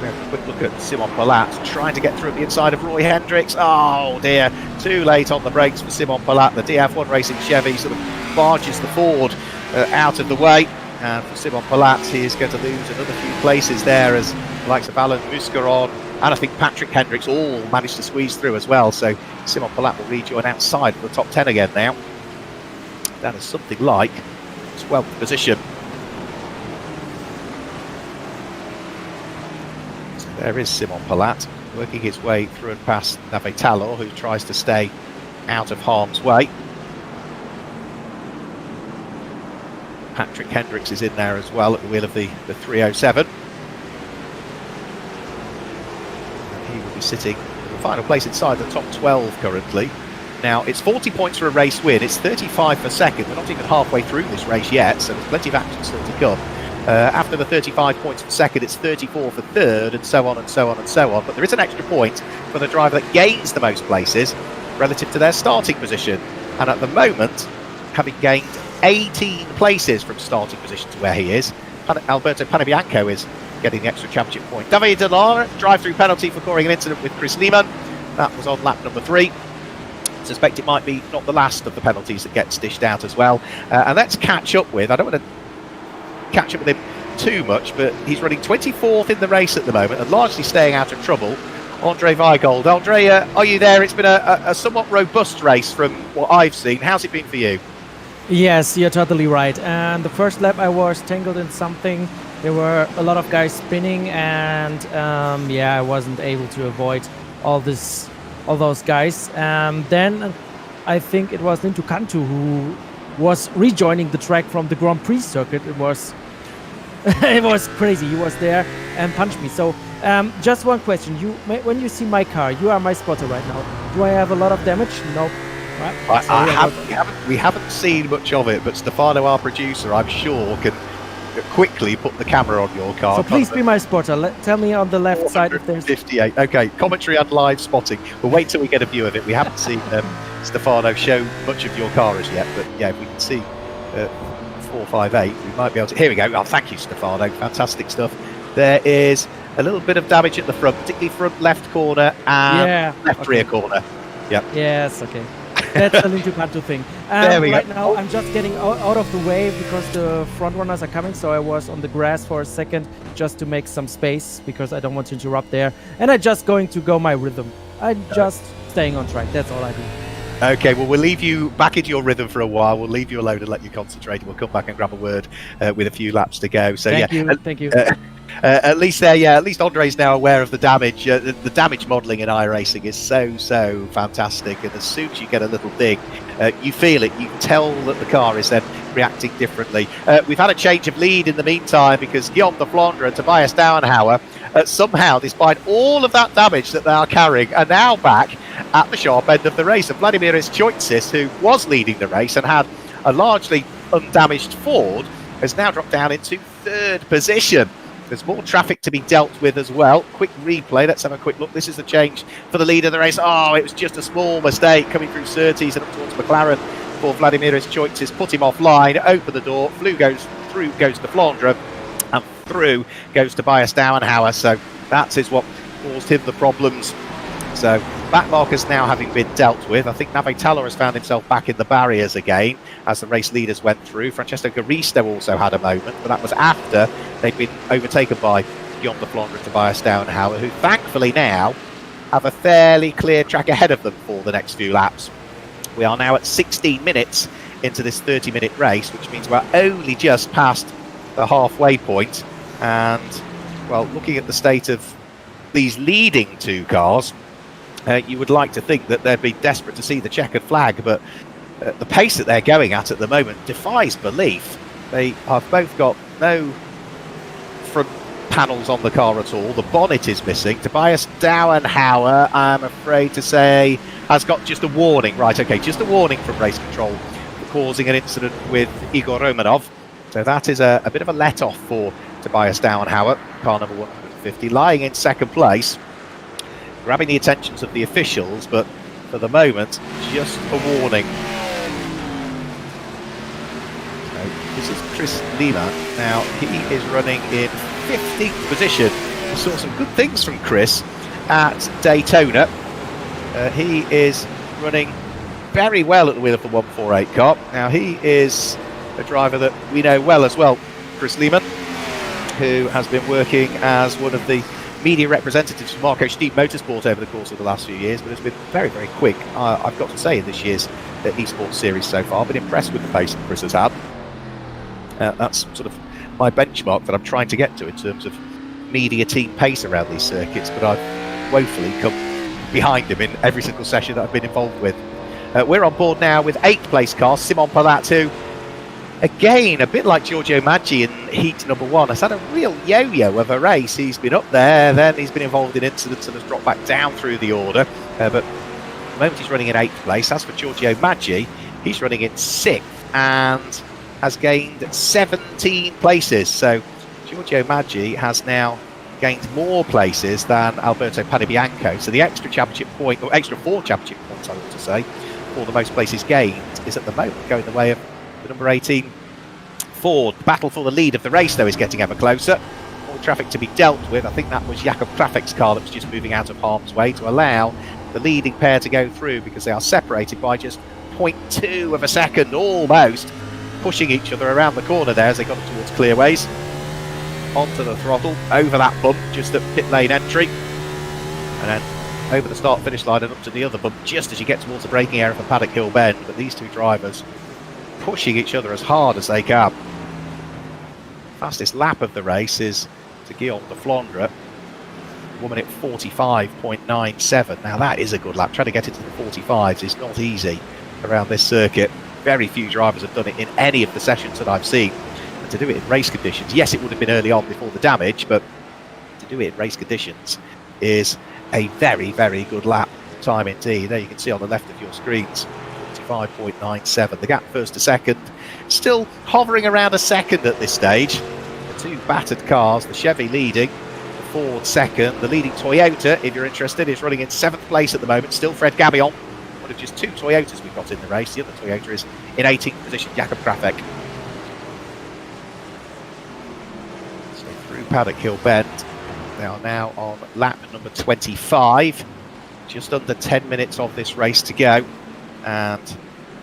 We have a quick look at Simon Palat trying to get through at the inside of Roy Hendricks. Oh dear, too late on the brakes for Simon Palat. The DF1 Racing Chevy sort of barges the Ford out of the way. And for Simon Palat, he is going to lose another few places there, as the likes of Alan Muscaron and I think Patrick Hendricks all managed to squeeze through as well. So Simon Palat will rejoin outside of the top 10 again now. That is something like 12th position. So there is Simon Palat working his way through and past Nave Talor, who tries to stay out of harm's way. Patrick Hendricks is in there as well at the wheel of the 307. And he will be sitting in the final place inside the top 12 currently. Now, it's 40 points for a race win, it's 35 for second. We're not even halfway through this race yet, so there's plenty of action still to come. After the 35 points for second, it's 34 for third, and so on and so on and so on. But there is an extra point for the driver that gains the most places relative to their starting position. And at the moment, having gained 18 places from starting position to where he is, Alberto Panebianco is getting the extra championship point. Davide Delara, drive-through penalty for causing an incident with Chris Lehman. That was on lap number 3. I suspect it might be not the last of the penalties that gets dished out as well. And let's catch up with, I don't want to catch up with him too much, but he's running 24th in the race at the moment and largely staying out of trouble. Andre Weigold. Andre, are you there? It's been a somewhat robust race from what I've seen. How's it been for you? Yes, you're totally right. And the first lap I was tangled in something. There were a lot of guys spinning, and yeah, I wasn't able to avoid all those guys. Then I think it was Nintu Kantu who was rejoining the track from the Grand Prix circuit. It was it was crazy. He was there and punched me. So just one question: when you see my car, you are my spotter right now. Do I have a lot of damage? Nope. Right. We haven't seen much of it, but Stefano, our producer, I'm sure can quickly put the camera on your car. So please be my spotter. Tell me on the left side if there's 58. Okay, commentary and live spotting. We'll wait till we get a view of it. We haven't seen Stefano show much of your car as yet, but yeah, if we can see 458, we might be able to. Here we go. Oh, thank you, Stefano. Fantastic stuff. There is a little bit of damage at the front, particularly front left corner and left rear corner. Yep. Yes. Okay. That's a Nintu Kantu thing. There we right go. Now I'm just getting out of the way because the front runners are coming, so I was on the grass for a second just to make some space because I don't want to interrupt there. And I'm just going to go my rhythm. I'm just staying on track. That's all I do. Okay, well, we'll leave you back into your rhythm for a while. We'll leave you alone and let you concentrate. We'll come back and grab a word with a few laps to go. So Thank you. At least at least Andre's now aware of the damage. The damage modelling in iRacing is so fantastic, and as soon as you get a little ding, you feel it. You can tell that the car is then reacting differently. We've had a change of lead in the meantime because Guillaume de Flandre and Tobias Dauenhauer somehow, despite all of that damage that they are carrying, are now back at the sharp end of the race. And Vladimiris Choitsis, who was leading the race and had a largely undamaged Ford, has now dropped down into third position. There's more traffic to be dealt with as well. Quick replay, let's have a quick look. This is the change for the lead of the race. Oh, it was just a small mistake coming through Surtees and up towards McLaren for Vladimiris Choitsis. Put him offline, open the door, goes through, goes to Flandre, and through goes Tobias Dauenhauer. So that is what caused him the problems. So back markers now having been dealt with. I think Navetalo has found himself back in the barriers again as the race leaders went through. Francesco Garisto also had a moment, but that was after they'd been overtaken by Guillaume de Flandre and Tobias Dauenhauer, who thankfully now have a fairly clear track ahead of them for the next few laps. We are now at 16 minutes into this 30-minute race, which means we're only just past the halfway point. And, well, looking at the state of these leading two cars, you would like to think that they'd be desperate to see the checkered flag, but the pace that they're going at the moment defies belief. They have both got no front panels on the car at all. The bonnet is missing. Tobias Dauenhauer, I'm afraid to say, has got just a warning. Right, okay, just a warning from race control for causing an incident with Igor Romanov. So that is a bit of a let-off for Tobias Dauenhauer, car number 150, lying in second place, grabbing the attentions of the officials, but for the moment, just a warning. So this is Chris Lima. Now, he is running in 15th position. We saw some good things from Chris at Daytona. He is running very well at the wheel of the 148 car. Now, he is a driver that we know well as well, Chris Lehman, who has been working as one of the media representatives for Marco Steve Motorsport over the course of the last few years, but has been very quick, I've got to say, in this year's Esports Series so far. I've been impressed with the pace that Chris has had. That's sort of my benchmark that I'm trying to get to in terms of media team pace around these circuits, but I've woefully come behind him in every single session that I've been involved with. We're on board now with 8th place car, Simon Palat, who, again, a bit like Giorgio Maggi in heat number 1, has had a real yo-yo of a race. He's been up there, then he's been involved in incidents and has dropped back down through the order. But at the moment he's running in 8th place. As for Giorgio Maggi, he's running in 6th and has gained 17 places. So Giorgio Maggi has now gained more places than Alberto Panebianco. So the extra championship point, or extra 4 championship points, I want to say, for the most places gained, is at the moment going the way of the number 18 Ford. The battle for the lead of the race, though, is getting ever closer. More traffic to be dealt with. I think that was Jakob Krafek's car that was just moving out of harm's way to allow the leading pair to go through, because they are separated by just 0.2 of a second, almost pushing each other around the corner there as they got towards clearways. Onto the throttle, over that bump just at pit lane entry, and then over the start finish line and up to the other bump just as you get towards the braking area for Paddock Hill Bend. But these two drivers pushing each other as hard as they can. Fastest lap of the race is to Guillaume de Flandre, 1 minute 45.97. Now that is a good lap. Trying to get into the 45s is not easy around this circuit. Very few drivers have done it in any of the sessions that I've seen. And to do it in race conditions, yes, it would have been early on before the damage, but to do it in race conditions is a very good lap time indeed. There you can see on the left of your screens, 45.97. The gap first to second, still hovering around a second at this stage. The two battered cars, the Chevy leading, the Ford second. The leading Toyota, if you're interested, is running in 7th place at the moment. Still Fred Gabion. One of just 2 Toyotas we've got in the race. The other Toyota is in 18th position, Jakob Krafek. So through Paddock Hill Bend, they are now on lap number 25. Just under 10 minutes of this race to go. And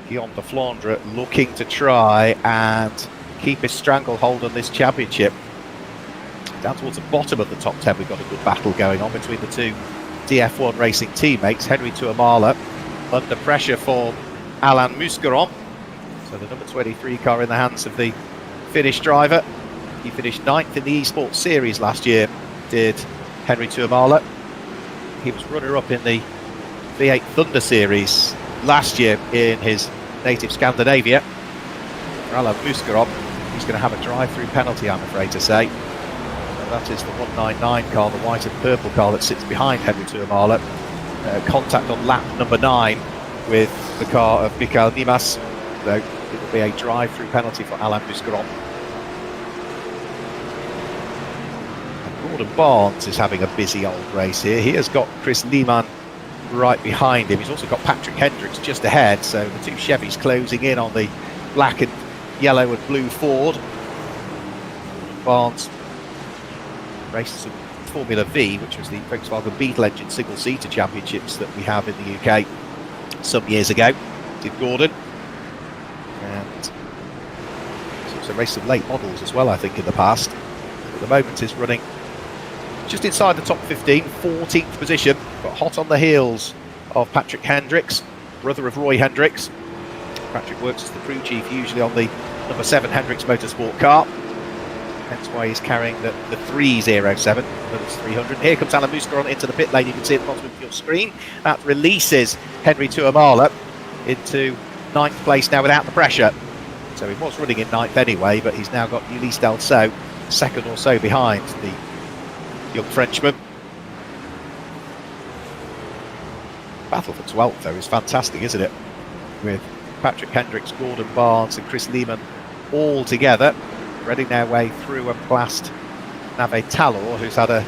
Guillaume de Flandre looking to try and keep his stranglehold on this championship. Down towards the bottom of the top 10, we've got a good battle going on between the two DF1 racing teammates. Henry Tuamala under pressure for Alain Mousqueron. So the number 23 car in the hands of the Finnish driver. He finished 9th in the Esports Series last year, did Henry Tuomala. He was runner-up in the V8 Thunder Series last year in his native Scandinavia. Alain Muscarov, he's going to have a drive-through penalty, I'm afraid to say. And that is the 199 car, the white and purple car that sits behind Henry Tuomala. Contact on lap number 9 with the car of Mikael Nimas. So it will be a drive-through penalty for Alain Muscarov. Gordon Barnes is having a busy old race here. He has got Chris Lehmann right behind him. He's also got Patrick Hendricks just ahead, so the two Chevys closing in on the black and yellow and blue Ford. Barnes races in Formula V, which was the Volkswagen Beetle engine single-seater championships that we have in the UK some years ago. Did Gordon. And he's also raced some late models as well, I think, in the past. At the moment he's running just inside the top 15, 14th position, but hot on the heels of Patrick Hendricks, brother of Roy Hendricks. Patrick works as the crew chief usually on the number 7 Hendricks Motorsport car, hence why he's carrying the 307, but it's 300. Here comes Alain Muscarov into the pit lane. You can see it at the bottom of your screen. That releases Henry Tuomala into 9th place now without the pressure. So he was running in 9th anyway, but he's now got Ulysse Delceau second or so behind the young Frenchman. Battle for 12th though is fantastic, isn't it? With Patrick Hendricks, Gordon Barnes and Chris Lehmann all together, threading their way through and past Nave Talor, who's had a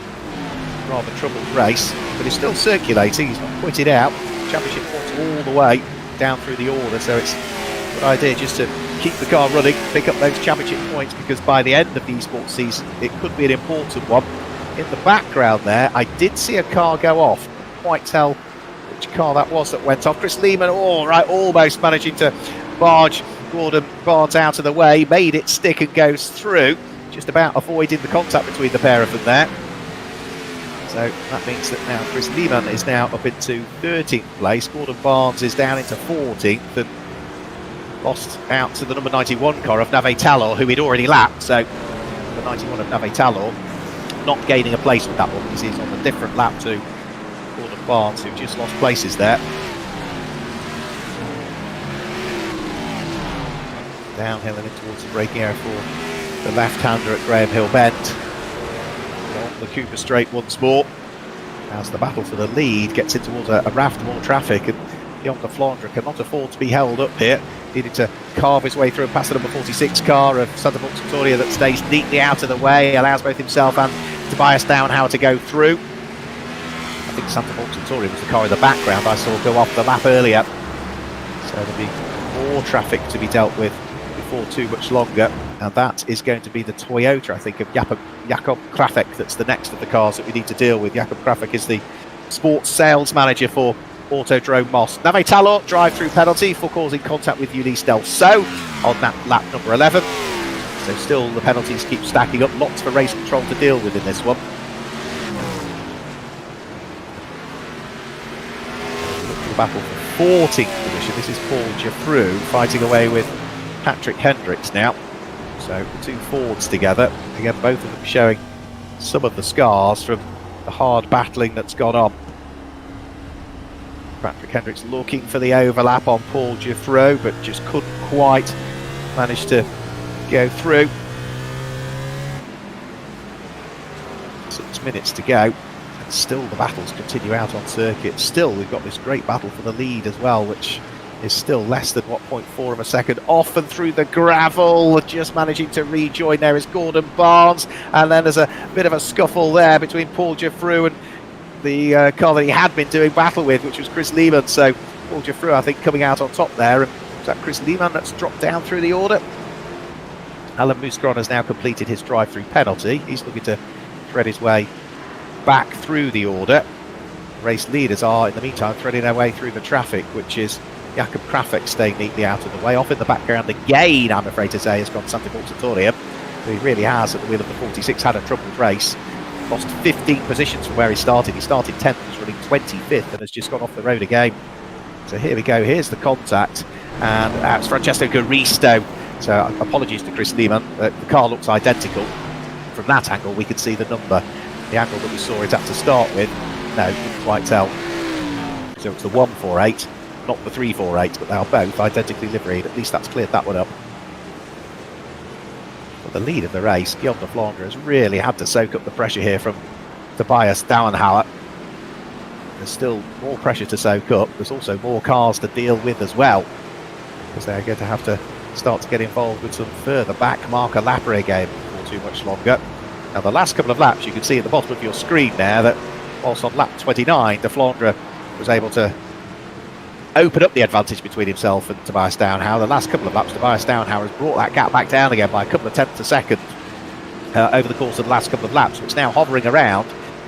rather troubled race, but he's still circulating. He's not quitted out. Championship points all the way down through the order, so it's a good idea just to keep the car running, pick up those championship points, because by the end of the esports season it could be an important one. In the background there, I did see a car go off. Couldn't quite tell which car that was that went off. Chris Lehmann, almost managing to barge Gordon Barnes out of the way, made it stick and goes through, just about avoiding the contact between the pair of them there. So that means that now Chris Lehmann is now up into 13th place. Gordon Barnes is down into 14th and lost out to the number 91 car of Nave Talor, who he'd already lapped. So the 91 of Nave Talor not gaining a place with that one because he's on a different lap to Gordon Barnes, who just lost places there. Downhill and in towards the braking area for the left-hander at Graham Hill Bend. On the Cooper Straight once more, as the battle for the lead gets in towards a raft of more traffic, and Guillaume de Flandre cannot afford to be held up here. Needed to carve his way through and past the number 46 car of Santa Victoria that stays neatly out of the way, allows both himself and Tobias Downhow to go through. I think Santa Victoria was the car in the background I saw go off the lap earlier. So there'll be more traffic to be dealt with before too much longer, and that is going to be the Toyota, I think, of Jakob Krafek. That's the next of the cars that we need to deal with. Jakob Krafek is the sports sales manager for Autodrome Moss. Nave Talor, drive-through penalty for causing contact with Ulysse Delceau on that lap number 11. So still the penalties keep stacking up. Lots for race control to deal with in this one. The battle for 14th position. This is Paul Geoffroy fighting away with Patrick Hendricks now. So the two Fords together. Again, both of them showing some of the scars from the hard battling that's gone on. Patrick Hendricks looking for the overlap on Paul Geoffroy, but just couldn't quite manage to go through. 6 minutes to go, and still the battles continue out on circuit. Still, we've got this great battle for the lead as well, which is still less than 0.4 of a second off and through the gravel. Just managing to rejoin there is Gordon Barnes, and then there's a bit of a scuffle there between Paul Geoffroy and the car that he had been doing battle with, which was Chris Lehmann. So Paul Geoffroy, I think, coming out on top there, and is that Chris Lehmann that's dropped down through the order. Alain Muscarov has now completed his drive-through penalty. He's looking to thread his way back through the order. Race leaders are, in the meantime, threading their way through the traffic, which is Jakob Krafek staying neatly out of the way. Off in the background again, I'm afraid to say, has gone Santa Victoria. He really has, at the wheel of the 46, had a troubled race. Lost 15 positions from where he started. He started 10th, was running 25th, and has just gone off the road again. So here we go, here's the contact, and it's Francesco Garisto. So apologies to Chris Lehmann, the car looks identical. from that angle we could see the number. The angle that we saw it at to start with, no, couldn't quite tell. So it's the 148, not the 348, but they are both identically liveried. At least that's cleared that one up. But the lead of the race, Guillaume de Flandre has really had to soak up the pressure here from Tobias Dauenhauer. There's still more pressure to soak up. There's also more cars to deal with as well, because they're going to have to start to get involved with some further back marker lapper again for too much longer. Now the last couple of laps, you can see at the bottom of your screen there that whilst on lap 29, de Flandre was able to open up the advantage between himself and Tobias Dauenhauer. The last couple of laps, Tobias Dauenhauer has brought that gap back down again by a couple of tenths a second over the course of the last couple of laps. So it's now hovering around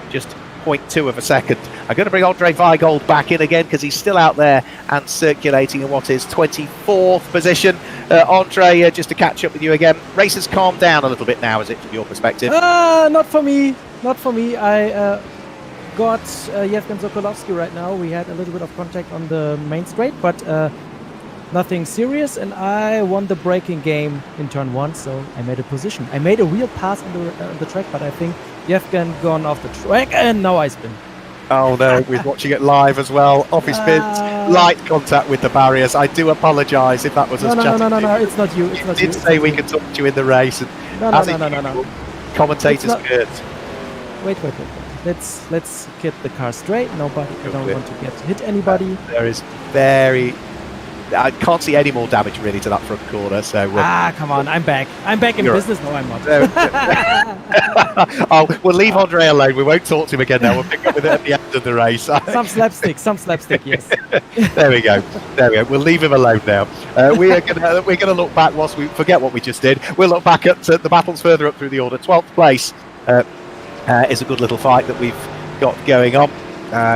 just 0.2 of a second. I'm going to bring Andre Weigold back in again because he's still out there and circulating in what is 24th position. Andre, just to catch up with you again, race has calmed down a little bit now, is it, from your perspective? Not for me. Not for me. I got Yevgen Sokolovsky right now. We had a little bit of contact on the main straight, but nothing serious. And I won the braking game in turn 1, so I made a position. I made a real pass on the track, but I think Yevgen gone off the track, and now I spin. Oh no, we're watching it live as well. Off his spins, light contact with the barriers. I do apologise if that was us chatting. No, it's not you. It's not you. Did say we could talk to you in the race. And No. Commentators good. Wait. Let's get the car straight. Nobody. I don't want to get hit anybody. There is I can't see any more damage really to that front corner. So come on, I'm back. I'm back in business. No, I'm not. Oh, we'll leave Andre alone. We won't talk to him again now. We'll pick up with it at the end of the race. Some slapstick, yes. There we go. We'll leave him alone now. We're gonna look back whilst we forget what we just did. We'll look back at the battles further up through the order. 12th place is a good little fight that we've got going on.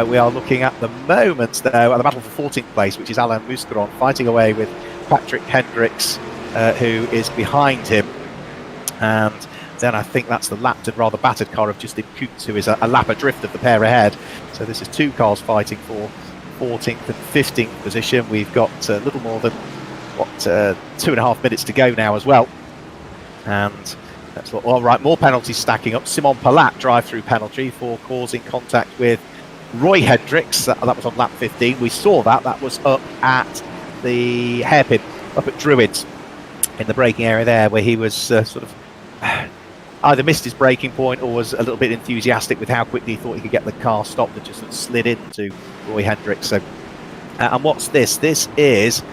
We are looking at the moment, though, at the battle for 14th place, which is Alain Mouscron fighting away with Patrick Hendricks, who is behind him. And then I think that's the lapped and rather battered car of Justin Coots, who is a lap adrift of the pair ahead. So this is two cars fighting for 14th and 15th position. We've got a little more than, 2.5 minutes to go now as well. And that's what, all right, more penalties stacking up. Simon Palat drive-through penalty for causing contact with Roy Hendricks. That was on lap 15. We saw that was up at the hairpin, up at Druids in the braking area there, where he was sort of either missed his braking point or was a little bit enthusiastic with how quickly he thought he could get the car stopped and just slid into Roy Hendricks. So, and what's this? This is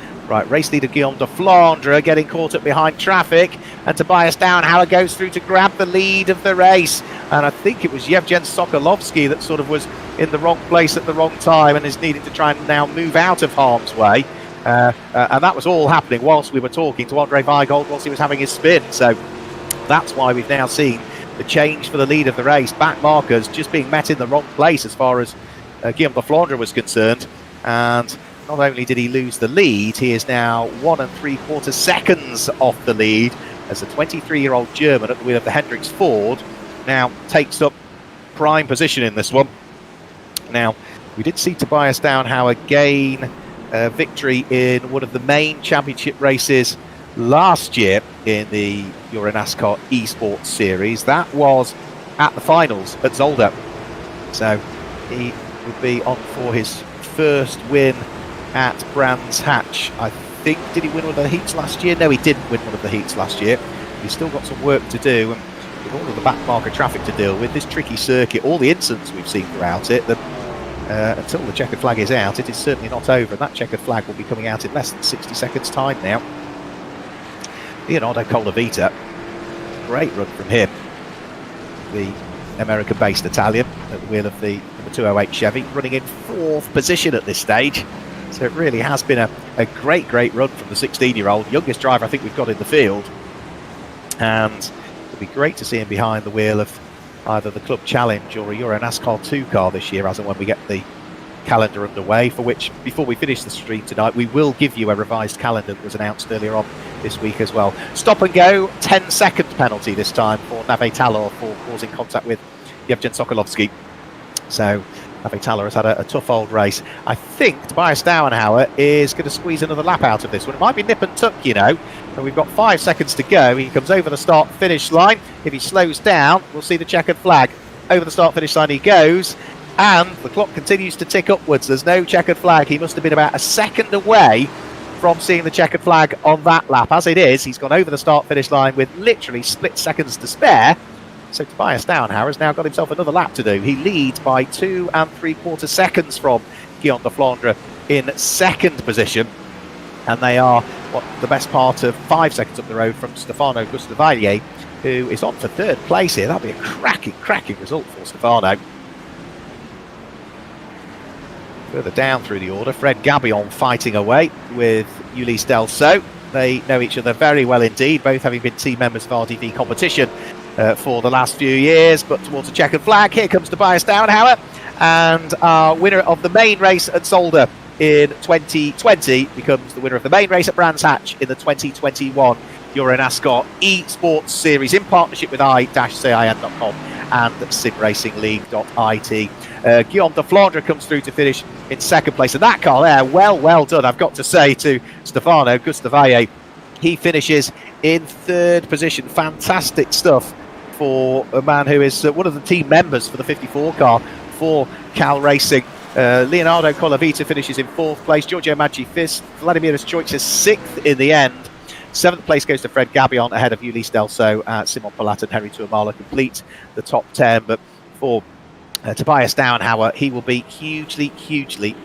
race leader Guillaume de Flandre getting caught up behind traffic, and Tobias Dauenhauer goes through to grab the lead of the race. And I think it was Yevgen Sokolovsky that sort of was in the wrong place at the wrong time and is needing to try and now move out of harm's way. And that was all happening whilst we were talking to Andre Weigold whilst he was having his spin. So that's why we've now seen the change for the lead of the race. Back markers just being met in the wrong place as far as Guillaume de Flandre was concerned. And not only did he lose the lead, he is now 1 3/4 seconds off the lead as the 23-year-old German at the wheel of the Hendricks Ford now takes up prime position in this one. Now, we did see Tobias Dauenhauer gain victory in one of the main championship races last year in the EuroNASCAR Esports Series. That was at the finals at Zolder. So he would be on for his first win at Brands Hatch. I think, did he win one of the heats last year? No, he didn't win one of the heats last year. He's still got some work to do, and with all of the back marker traffic to deal with, this tricky circuit, all the incidents we've seen throughout it, that until the checkered flag is out, it is certainly not over, and that checkered flag will be coming out in less than 60 seconds time now. Leonardo Colavita, great run from him, the American-based Italian at the wheel of the number 208 Chevy, running in 4th position at this stage. So it really has been a great run from the 16-year-old, youngest driver I think we've got in the field. And it'll be great to see him behind the wheel of either the Club Challenge or a EuroNASCAR 2 car this year, as and when we get the calendar underway, for which, before we finish the stream tonight, we will give you a revised calendar that was announced earlier on this week as well. Stop and go, 10-second penalty this time for Nave Talor for causing contact with Yevgen Sokolovsky. So Nave Talor has had a tough old race. I think Tobias Dauenhauer is going to squeeze another lap out of this one. It might be nip and tuck, you know. And we've got 5 seconds to go. He comes over the start-finish line. If he slows down, we'll see the checkered flag. Over the start-finish line he goes, and the clock continues to tick upwards. There's no checkered flag. He must have been about a second away from seeing the checkered flag on that lap. As it is, he's gone over the start-finish line with literally split seconds to spare. So Tobias Downhauer has now got himself another lap to do. He leads by 2 3/4 seconds from Guillaume de Flandre in second position. And they are, the best part of 5 seconds up the road from Stefano Gustavaglia, who is on for third place here. That'll be a cracking result for Stefano. Further down through the order, Fred Gabillon fighting away with Ulysse Delso. They know each other very well indeed, both having been team members of RDV competition for the last few years. But towards the checkered flag, here comes Tobias Downhauer, and our winner of the main race at Zolder in 2020 becomes the winner of the main race at Brands Hatch in the 2021 EuroNASCAR Esports Series in partnership with i-cin.com and SimRacingLeague.it. Guillaume de Flandre comes through to finish in second place, and that car there, well done, I've got to say, to Stefano Gustavaglia. He finishes in third position. Fantastic stuff for a man who is one of the team members for the 54 car for Cal Racing. Leonardo Colavita finishes in fourth place, Giorgio Maggi fifth, Vladimir Choice is sixth in the end. Seventh place goes to Fred Gabillon ahead of Ulysse Delso, Simon Palat and Henry Tuamala complete the top 10. But for Tobias Downhauer, he will be hugely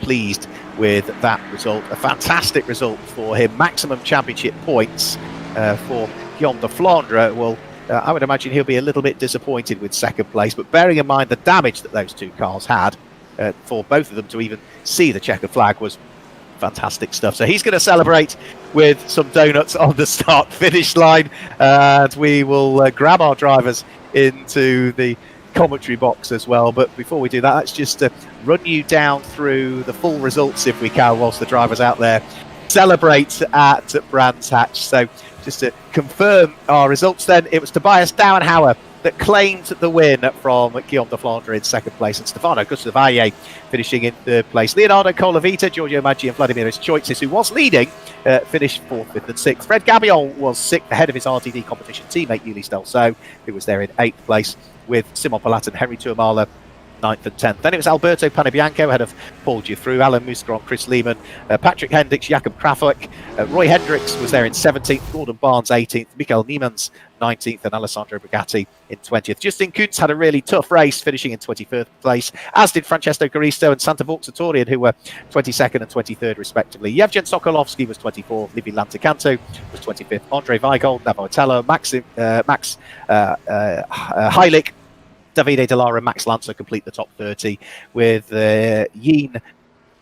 pleased with that result. A fantastic result for him. Maximum championship points for Guillaume de Flandre. Well, I would imagine he'll be a little bit disappointed with second place, but bearing in mind the damage that those two cars had, for both of them to even see the checkered flag was fantastic stuff. So he's going to celebrate with some donuts on the start-finish line, and we will grab our drivers into the commentary box as well. But before we do that, let's just run you down through the full results if we can, whilst the drivers out there celebrate at Brands Hatch. So just to confirm our results then, it was Tobias Downhauer that claimed the win from Guillaume de Flandre in second place, and Stefano Gustavaglia finishing in third place. Leonardo Colavita, Giorgio Maggi and Vladimir Choices, who was leading, finished fourth, fifth and sixth. Fred Gabillon was sixth ahead of his RTD competition teammate Ulysse Delso, who was there in eighth place, with Simon Palat and Henry Tuamala 9th and 10th. Then it was Alberto Panebianco ahead of Paul Giuffru, Alan Muscaron, Chris Lehman, Patrick Hendricks, Jakob Krafik, Roy Hendricks was there in 17th, Gordon Barnes 18th, Mikael Niemans 19th and Alessandro Bugatti in 20th. Justin Kuntz had a really tough race, finishing in 21st place, as did Francesco Caristo and Santa Vauxatorian, who were 22nd and 23rd respectively. Yevgen Sokolovsky was 24th, Livy Lanticanto was 25th, Andre Weigold, Navotello, Max Heilig, Davide Delara and Max Lancer complete the top 30, with Yin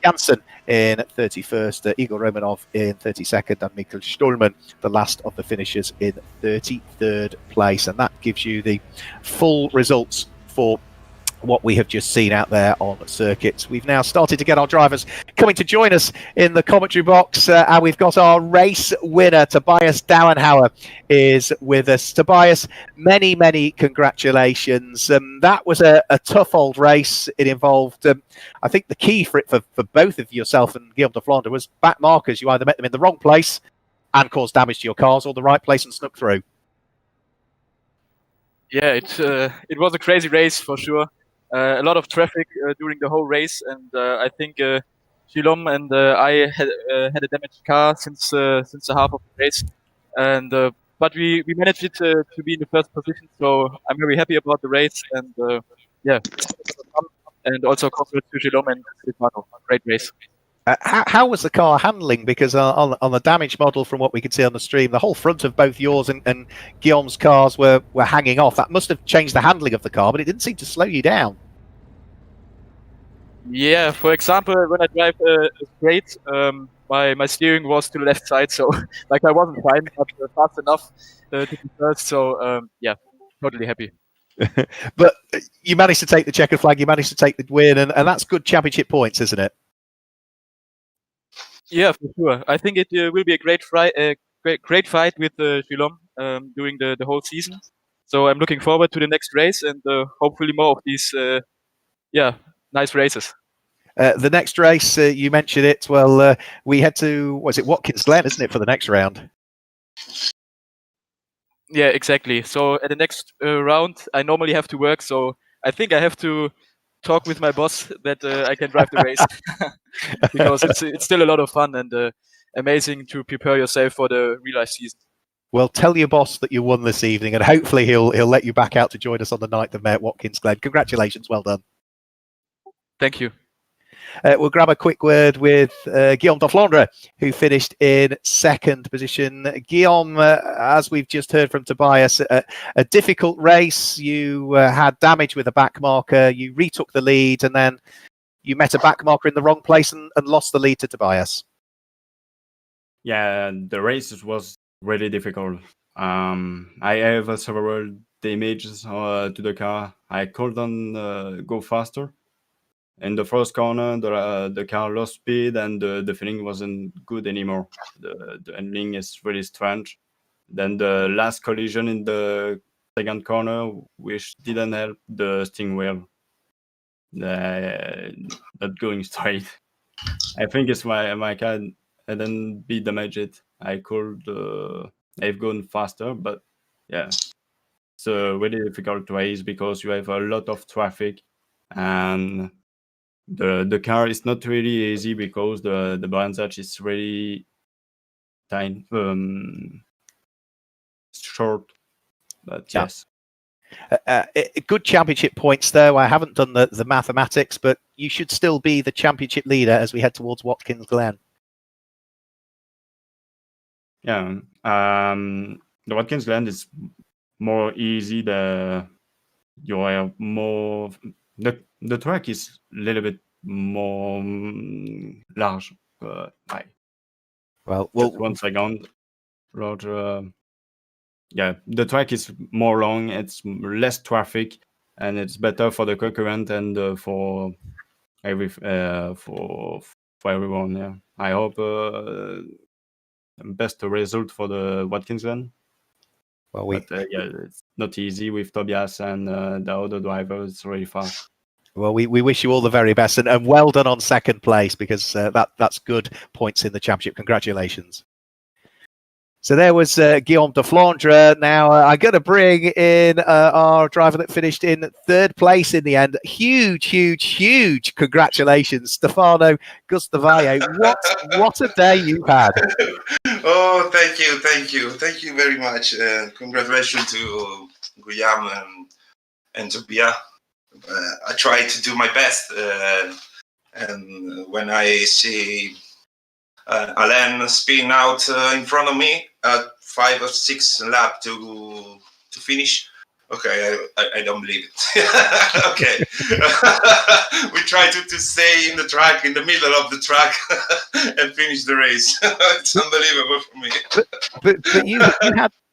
Janssen in 31st, Igor Romanov in 32nd, and Mikkel Stolman, the last of the finishers, in 33rd place. And that gives you the full results for what we have just seen out there on circuits. We've now started to get our drivers coming to join us in the commentary box, and we've got our race winner. Tobias Downhauer is with us. Tobias, many congratulations. That was a tough old race. It involved, I think the key for both of yourself and Guillaume de Flandre was back markers. You either met them in the wrong place and caused damage to your cars, or the right place and snuck through. Yeah, it was a crazy race for sure. A lot of traffic during the whole race, and I think Guillaume and I had a damaged car since the half of the race, and but we managed it to be in the first position. So I'm very happy about the race, and yeah, and also congrats to Guillaume and Stefano. Great race. How was the car handling? Because on the damage model, from what we could see on the stream, the whole front of both yours and Guillaume's cars were hanging off. That must have changed the handling of the car, but it didn't seem to slow you down. Yeah, for example, when I drive straight, my steering was to the left side, so like I wasn't fine, but fast enough to be first. So yeah, totally happy. But you managed to take the checkered flag, you managed to take the win, and that's good championship points, isn't it? Yeah, for sure. I think it will be a great fight with Guillaume during the whole season. So I'm looking forward to the next race, and hopefully more of these nice races. The next race, you mentioned it. Well, we head to, was it Watkins Glen, isn't it, for the next round? Yeah, exactly. So at the next round, I normally have to work. So I think I have to talk with my boss that I can drive the race because it's still a lot of fun and amazing to prepare yourself for the real life season. Well, tell your boss that you won this evening, and hopefully he'll let you back out to join us on the 9th of May at Watkins Glen. Congratulations, well done. Thank you. We'll grab a quick word with Guillaume de Flandre, who finished in 2nd position. Guillaume, as we've just heard from Tobias, a difficult race. You had damage with a back marker. You retook the lead, and then you met a back marker in the wrong place and lost the lead to Tobias. Yeah, the race was really difficult. I have several damages to the car. I couldn't go faster. In the first corner, the car lost speed and the feeling wasn't good anymore. The handling is really strange. Then the last collision in the second corner, which didn't help the steering wheel. Not going straight. I think it's my car hadn't be damaged. I could have gone faster, but yeah, it's a really difficult race because you have a lot of traffic and the car is not really easy because the Brands Hatch is really tiny, short. But Yeah. yes, Good championship points, though. I haven't done the mathematics, but you should still be the championship leader as we head towards Watkins Glen. yeah. The Watkins Glen is more easy. You are more the track is a little bit more large. Well, Just 1 second, Roger. Yeah, the track is more long. It's less traffic, and it's better for the concurrent and for everyone. Yeah, I hope best result for the Watkins Glen. well, But yeah, it's not easy with Tobias and the other driver. It's really fast. Well, we wish you all the very best, and well done on 2nd place because that's good points in the championship. Congratulations. So there was Guillaume de Flandre. Now I'm going to bring in our driver that finished in 3rd place in the end. Huge congratulations, Stefano Gustavio. What a day you had. Oh, thank you very much. Congratulations to Guillaume and Tobias. I try to do my best, and when I see Alain spin out in front of me at 5 or 6 lap to finish. Okay, I don't believe it. Okay, we try to stay in the track, in the middle of the track, and finish the race. It's unbelievable for me. But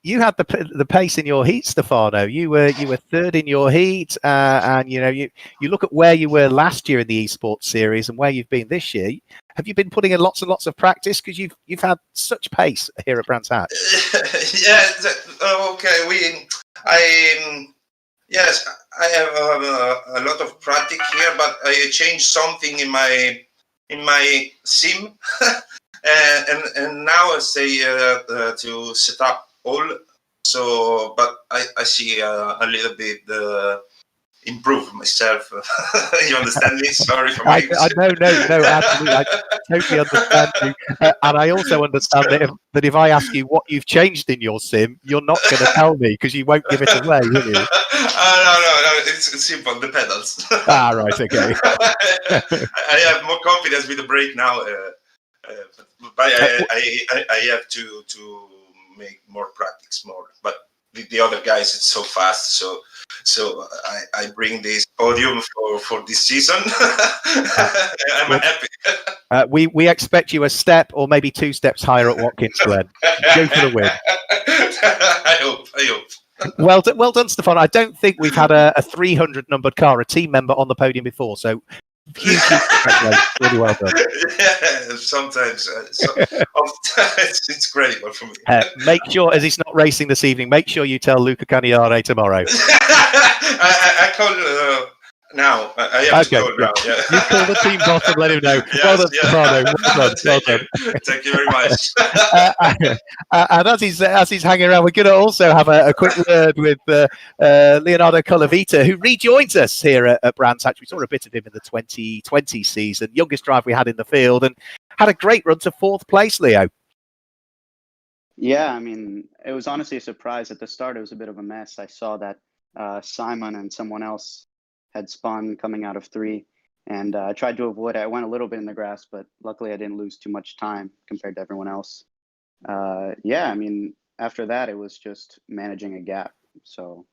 you had the pace in your heat, Stefano. You were 3rd in your heat, and you look at where you were last year in the Esports Series and where you've been this year. Have you been putting in lots and lots of practice because you've had such pace here at Brands Hatch? Yeah. Okay. Yes, I have a lot of practice here, but I changed something in my sim, and now I say to set up all. So, but I see a little bit improve myself. You understand me? Sorry for my. No, absolutely. I totally understand you, and I also understand that if I ask you what you've changed in your sim, you're not going to tell me because you won't give it away, will you? No. It's simple. The pedals. Right. Okay. I have more confidence with the brake now, but I have to make more practice more. But the other guys, it's so fast. So I bring this podium for this season. I'm happy. We expect you a step or maybe 2 steps higher at Watkins Glen. Go for the win. I hope. Well done, Stefan. I don't think we've had a 300 numbered car, a team member on the podium before. So huge congratulations. Really well done. Yeah, sometimes it's incredible for me. Make sure, as he's not racing this evening, make sure you tell Luca Cagnare tomorrow. I call now. I have to go now. Yeah. You call the team boss and let him know. Yes, Well done, yeah. Stefano. Well done. Well done. Thank you very much. And as he's hanging around, we're going to also have a quick word with Leonardo Colavita, who rejoins us here at Brands Hatch. We saw a bit of him in the 2020 season, youngest driver we had in the field, and had a great run to 4th place, Leo. Yeah, I mean, it was honestly a surprise. At the start, it was a bit of a mess. I saw that Simon and someone else had spun coming out of 3, and I tried to avoid it. I went a little bit in the grass, but luckily I didn't lose too much time compared to everyone else. Yeah, I mean, after that, it was just managing a gap. So.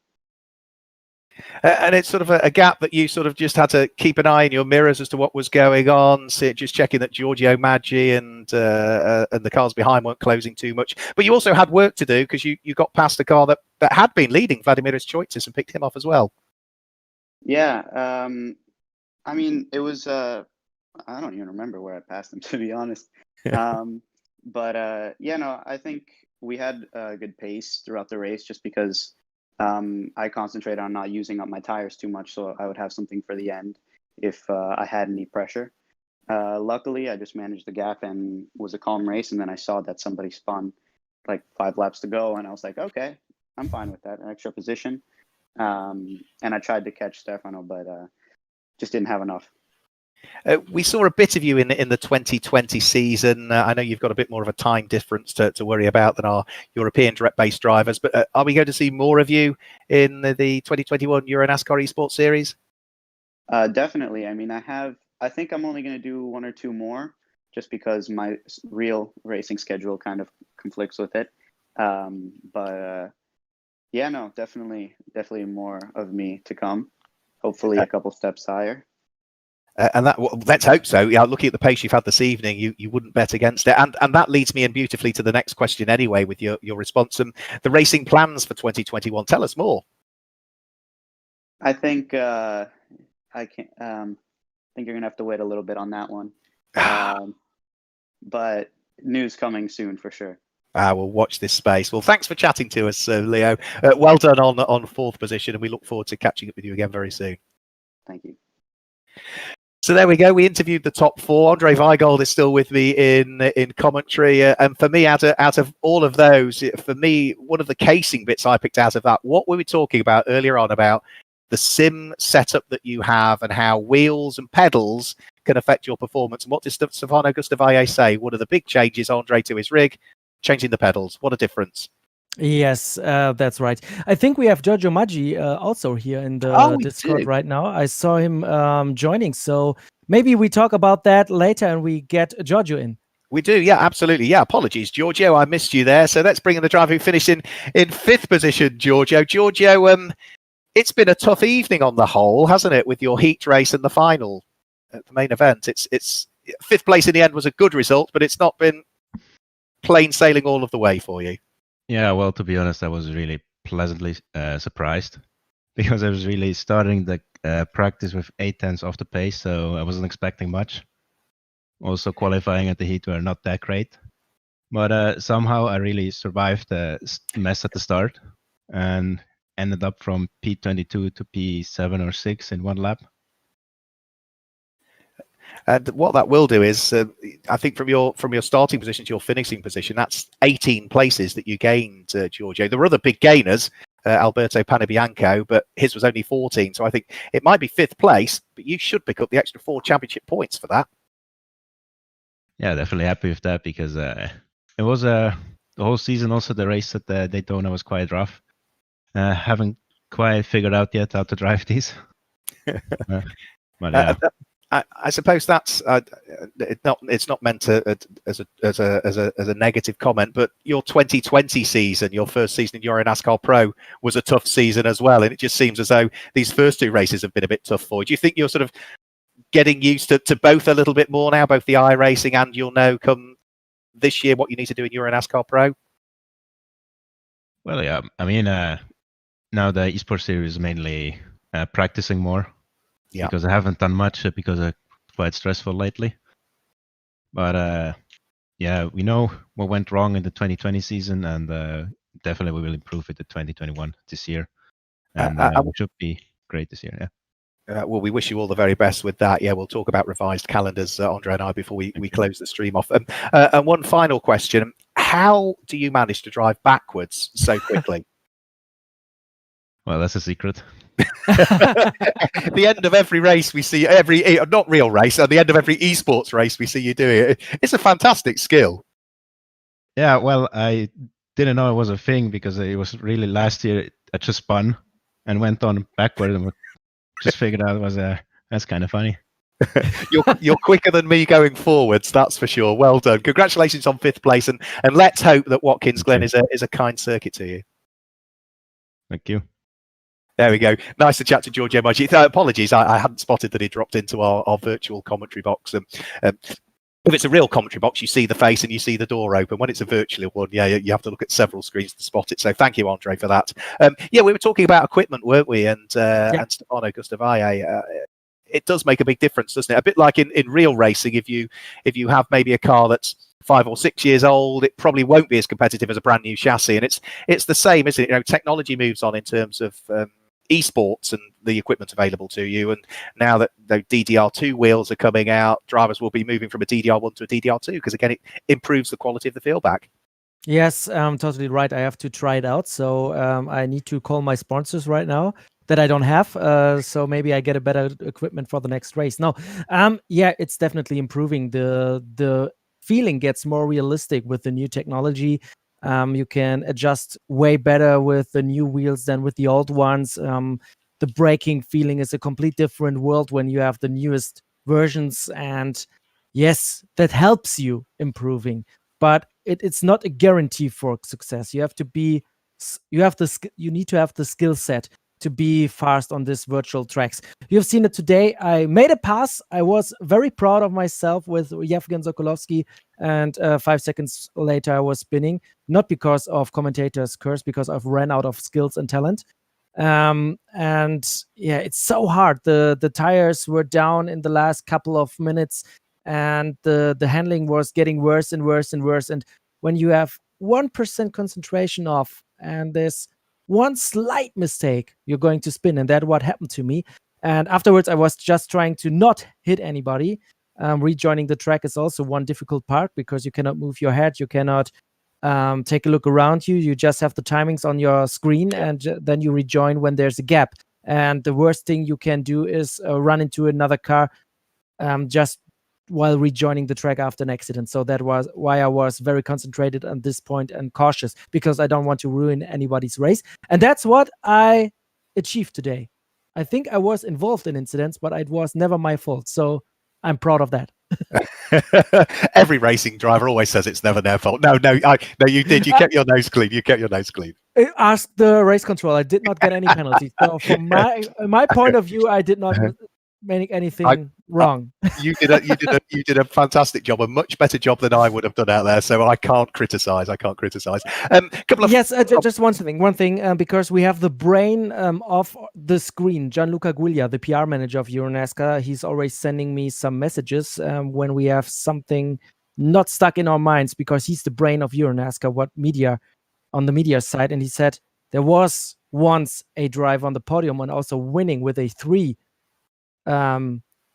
And it's sort of a gap that you sort of just had to keep an eye in your mirrors as to what was going on, just checking that Giorgio Maggi and the cars behind weren't closing too much. But you also had work to do because you got past a car that had been leading, Vladimiris Choitis, and picked him off as well. Yeah, I mean, it was, I don't even remember where I passed him, to be honest. But yeah, no, I think we had a good pace throughout the race just because I concentrated on not using up my tires too much, so I would have something for the end if I had any pressure. Luckily, I just managed the gap and was a calm race, and then I saw that somebody spun like 5 laps to go, and I was like, okay, I'm fine with that, an extra position. And I tried to catch Stefano, but just didn't have enough. We saw a bit of you in the 2020 season. I know you've got a bit more of a time difference to worry about than our European direct-based drivers, but are we going to see more of you in the 2021 EuroNASCAR Esports Series? Definitely. I mean, I think I'm only going to do 1 or 2 more just because my real racing schedule kind of conflicts with it. But yeah, no, definitely more of me to come. Hopefully a couple steps higher. And let's hope so. Yeah, looking at the pace you've had this evening, you wouldn't bet against it. And that leads me in beautifully to the next question anyway, with your response and the racing plans for 2021. Tell us more. I think I think you're gonna have to wait a little bit on that one. But news coming soon for sure. We'll watch this space. Well, thanks for chatting to us, Leo. Well done on 4th position, and we look forward to catching up with you again very soon. Thank you. So there we go. We interviewed the top 4. Andre Weigold is still with me in commentary, and for me, out of all of those, for me, one of the casing bits I picked out of that, what we were talking about earlier on about the sim setup that you have and how wheels and pedals can affect your performance. And what did Stefano Gustavalle say? One of the big changes, Andre, to his rig, changing the pedals. What a difference. Yes, that's right. I think we have Giorgio Maggi also here in the Discord right now. I saw him joining, so maybe we talk about that later and we get Giorgio in. We do, yeah, absolutely. Yeah, apologies, Giorgio, I missed you there. So let's bring in the driver who finished in 5th position, Giorgio. Giorgio, it's been a tough evening on the whole, hasn't it, with your heat race and the final at the main event. It's 5th place in the end was a good result, but it's not been plain sailing all of the way for you. Yeah, well, to be honest, I was really pleasantly surprised because I was really starting the practice with 8/10 off the pace, so I wasn't expecting much. Also, qualifying at the heat were not that great, but somehow I really survived the mess at the start and ended up from P22 to P7 or 6 in 1 lap. And what that will do is, I think from your starting position to your finishing position, that's 18 places that you gained, Giorgio. There were other big gainers, Alberto Panebianco, but his was only 14. So I think it might be 5th place, but you should pick up the extra 4 championship points for that. Yeah, definitely happy with that because it was the whole season. Also, the race at Daytona was quite rough. Haven't quite figured out yet how to drive these. But yeah. I suppose that's it's not meant to as a negative comment, but your 2020 season, your first season in EuroNASCAR Pro, was a tough season as well, and it just seems as though these first 2 races have been a bit tough for you. Do you think you're sort of getting used to both a little bit more now, both the iRacing, and you'll know come this year what you need to do in EuroNASCAR Pro? Well, yeah, I mean, now the Esports Series is mainly practicing more. Yeah. Because I haven't done much because it's quite stressful lately. But yeah, we know what went wrong in the 2020 season, and definitely we will improve it in 2021 this year. And it should be great this year. Yeah. Well, we wish you all the very best with that. Yeah, we'll talk about revised calendars, Andre and I, before we close the stream off. And one final question: how do you manage to drive backwards so quickly? Well, that's a secret. At the end of every race we see, not real race, at the end of every esports race we see you do it. It's a fantastic skill. Yeah, well, I didn't know it was a thing because it was really last year I just spun and went on backward and just figured out it was that's kind of funny. You're quicker than me going forwards, that's for sure. Well done. Congratulations on 5th place, and let's hope that Watkins Glen is a kind circuit to you. Thank you. There we go. Nice to chat to George Emoji. Apologies, I hadn't spotted that he dropped into our virtual commentary box. If it's a real commentary box, you see the face and you see the door open. When it's a virtual one, yeah, you have to look at several screens to spot it. So thank you, Andre, for that. Yeah, we were talking about equipment, weren't we? And Stefano Gustavalle, it does make a big difference, doesn't it? A bit like in real racing, if you have maybe a car that's 5 or 6 years old, it probably won't be as competitive as a brand new chassis. And it's the same, isn't it? You know, technology moves on in terms of esports and the equipment available to you, and now that the DDR2 wheels are coming out, drivers will be moving from a DDR1 to a DDR2 because again it improves the quality of the fieldback. Yes, totally right. I have to try it out, so I need to call my sponsors right now that I don't have, so maybe I get a better equipment for the next race. No, yeah, it's definitely improving. The feeling gets more realistic with the new technology. You can adjust way better with the new wheels than with the old ones. The braking feeling is a complete different world when you have the newest versions. And yes, that helps you improving. But it's not a guarantee for success. You have to be, you need to have the skill set to be fast on these virtual tracks. You've seen it today. I made a pass. I was very proud of myself with Yevgen Sokolovsky, and 5 seconds later I was spinning, not because of commentators' curse, because I've ran out of skills and talent. And yeah, it's so hard. The tires were down in the last couple of minutes, and the handling was getting worse and worse and worse. And when you have 1% concentration off and there's one slight mistake, you're going to spin. And that's what happened to me. And afterwards, I was just trying to not hit anybody. Rejoining the track is also one difficult part because you cannot move your head. You cannot take a look around you. You just have the timings on your screen, and then you rejoin when there's a gap. And the worst thing you can do is run into another car just while rejoining the track after an accident. So that was why I was very concentrated on this point and cautious, because I don't want to ruin anybody's race. And that's what I achieved today. I think I was involved in incidents, but it was never my fault. So I'm proud of that. Every racing driver always says it's never their fault. No, you did. You kept your nose clean. You kept your nose clean. Ask the race control. I did not get any penalties. So from my point of view, I did not make anything wrong. You did a fantastic job, a much better job than I would have done out there. So I can't criticize. Just one thing, because we have the brain off the screen. Gianluca Guiglia, the PR manager of EuroNASCAR, he's always sending me some messages when we have something not stuck in our minds, because he's the brain of EuroNASCAR, on the media side. And he said there was once a drive on the podium and also winning with a 3.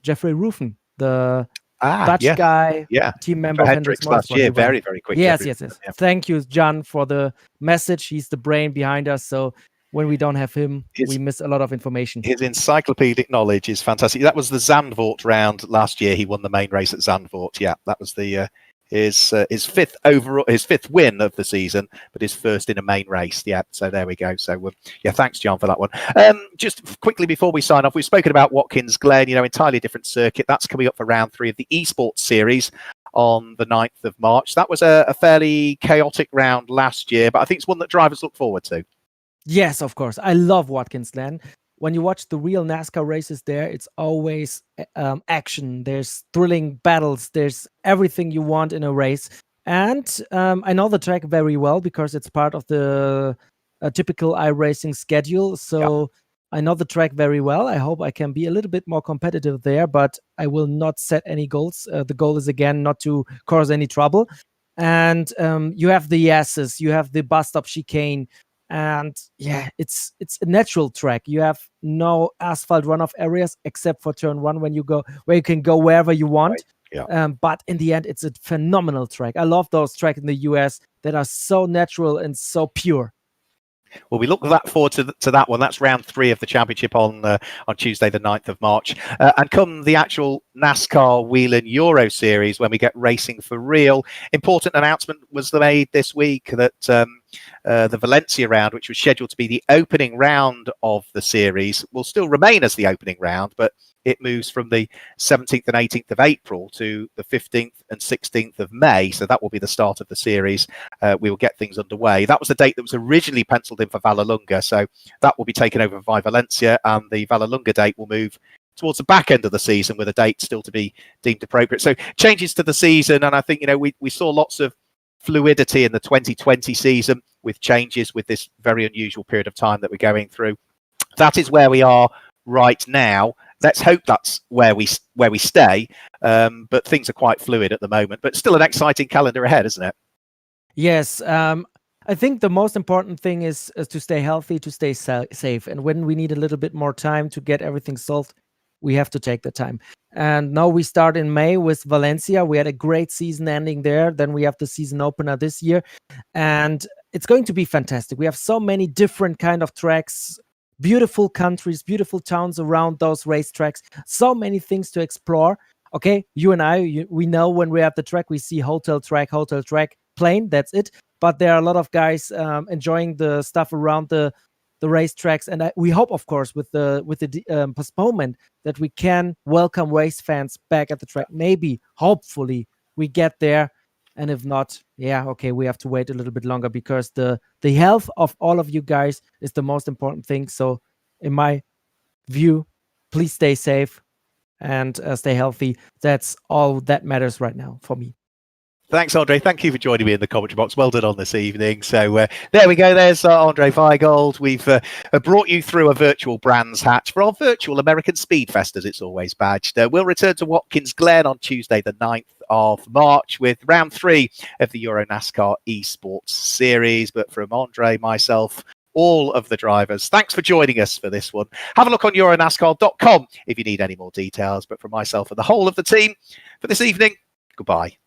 Jeffrey Rufen, the Dutch guy, team member of Hendricks last year, very, very quick. Yes. Yeah. Thank you, John, for the message. He's the brain behind us. So when we don't have him, we miss a lot of information. His encyclopedic knowledge is fantastic. That was the Zandvoort round last year. He won the main race at Zandvoort. Yeah, that was his fifth win of the season, but his first in a main race. Yeah, so there we go. So thanks, John, for that one. Just quickly before we sign off, we've spoken about Watkins Glen, entirely different circuit. That's coming up for round 3 of the Esports Series on the 9th of March. That was a fairly chaotic round last year, but I think it's one that drivers look forward to. Yes, of course. I love Watkins Glen. When you watch the real NASCAR races there, it's always action. There's thrilling battles. There's everything you want in a race. And I know the track very well because it's part of the typical iRacing schedule. So I know the track very well. I hope I can be a little bit more competitive there, but I will not set any goals. The goal is, again, not to cause any trouble. And you have the S's, you have the bus stop chicane. And yeah, it's a natural track. You have no asphalt runoff areas except for turn 1 when you go where you can go wherever you want. Right. Yeah. But in the end, it's a phenomenal track. I love those tracks in the US that are so natural and so pure. Well, we look forward to that one. That's round 3 of the championship on Tuesday, the 9th of March. And come the actual NASCAR Whelen Euro Series, when we get racing for real. Important announcement was made this week that the Valencia round, which was scheduled to be the opening round of the series, will still remain as the opening round, but it moves from the 17th and 18th of April to the 15th and 16th of May. So that will be the start of the series. We will get things underway. That was the date that was originally penciled in for Vallelunga. So that will be taken over by Valencia, and the Vallelunga date will move towards the back end of the season with a date still to be deemed appropriate. So changes to the season. And I think, we saw lots of fluidity in the 2020 season with changes with this very unusual period of time that we're going through. That is where we are right now. Let's hope that's where we stay. But things are quite fluid at the moment. But still an exciting calendar ahead, isn't it? Yes. I think the most important thing is to stay healthy, to stay safe. And when we need a little bit more time to get everything solved, we have to take the time. And now we start in May with Valencia. We had a great season ending there. Then we have the season opener this year. And it's going to be fantastic. We have so many different kind of tracks, beautiful countries, beautiful towns around those racetracks, so many things to explore. Okay, you and I, we know when we're at the track, we see hotel track, plane, that's it. But there are a lot of guys enjoying the stuff around the racetracks, and we hope, of course, with the postponement, that we can welcome race fans back at the track. Maybe, hopefully, we get there. And if not, yeah, okay, we have to wait a little bit longer, because the health of all of you guys is the most important thing. So in my view, please stay safe and stay healthy. That's all that matters right now for me. Thanks, Andre. Thank you for joining me in the commentary box. Well done on this evening. So there we go. There's Andre Weigold. We've brought you through a virtual Brands Hatch for our virtual American Speed Fest, as it's always badged. We'll return to Watkins Glen on Tuesday, the 9th of March, with round 3 of the EuroNASCAR Esports Series. But from Andre, myself, all of the drivers, thanks for joining us for this one. Have a look on EuroNASCAR.com if you need any more details. But from myself and the whole of the team for this evening, goodbye.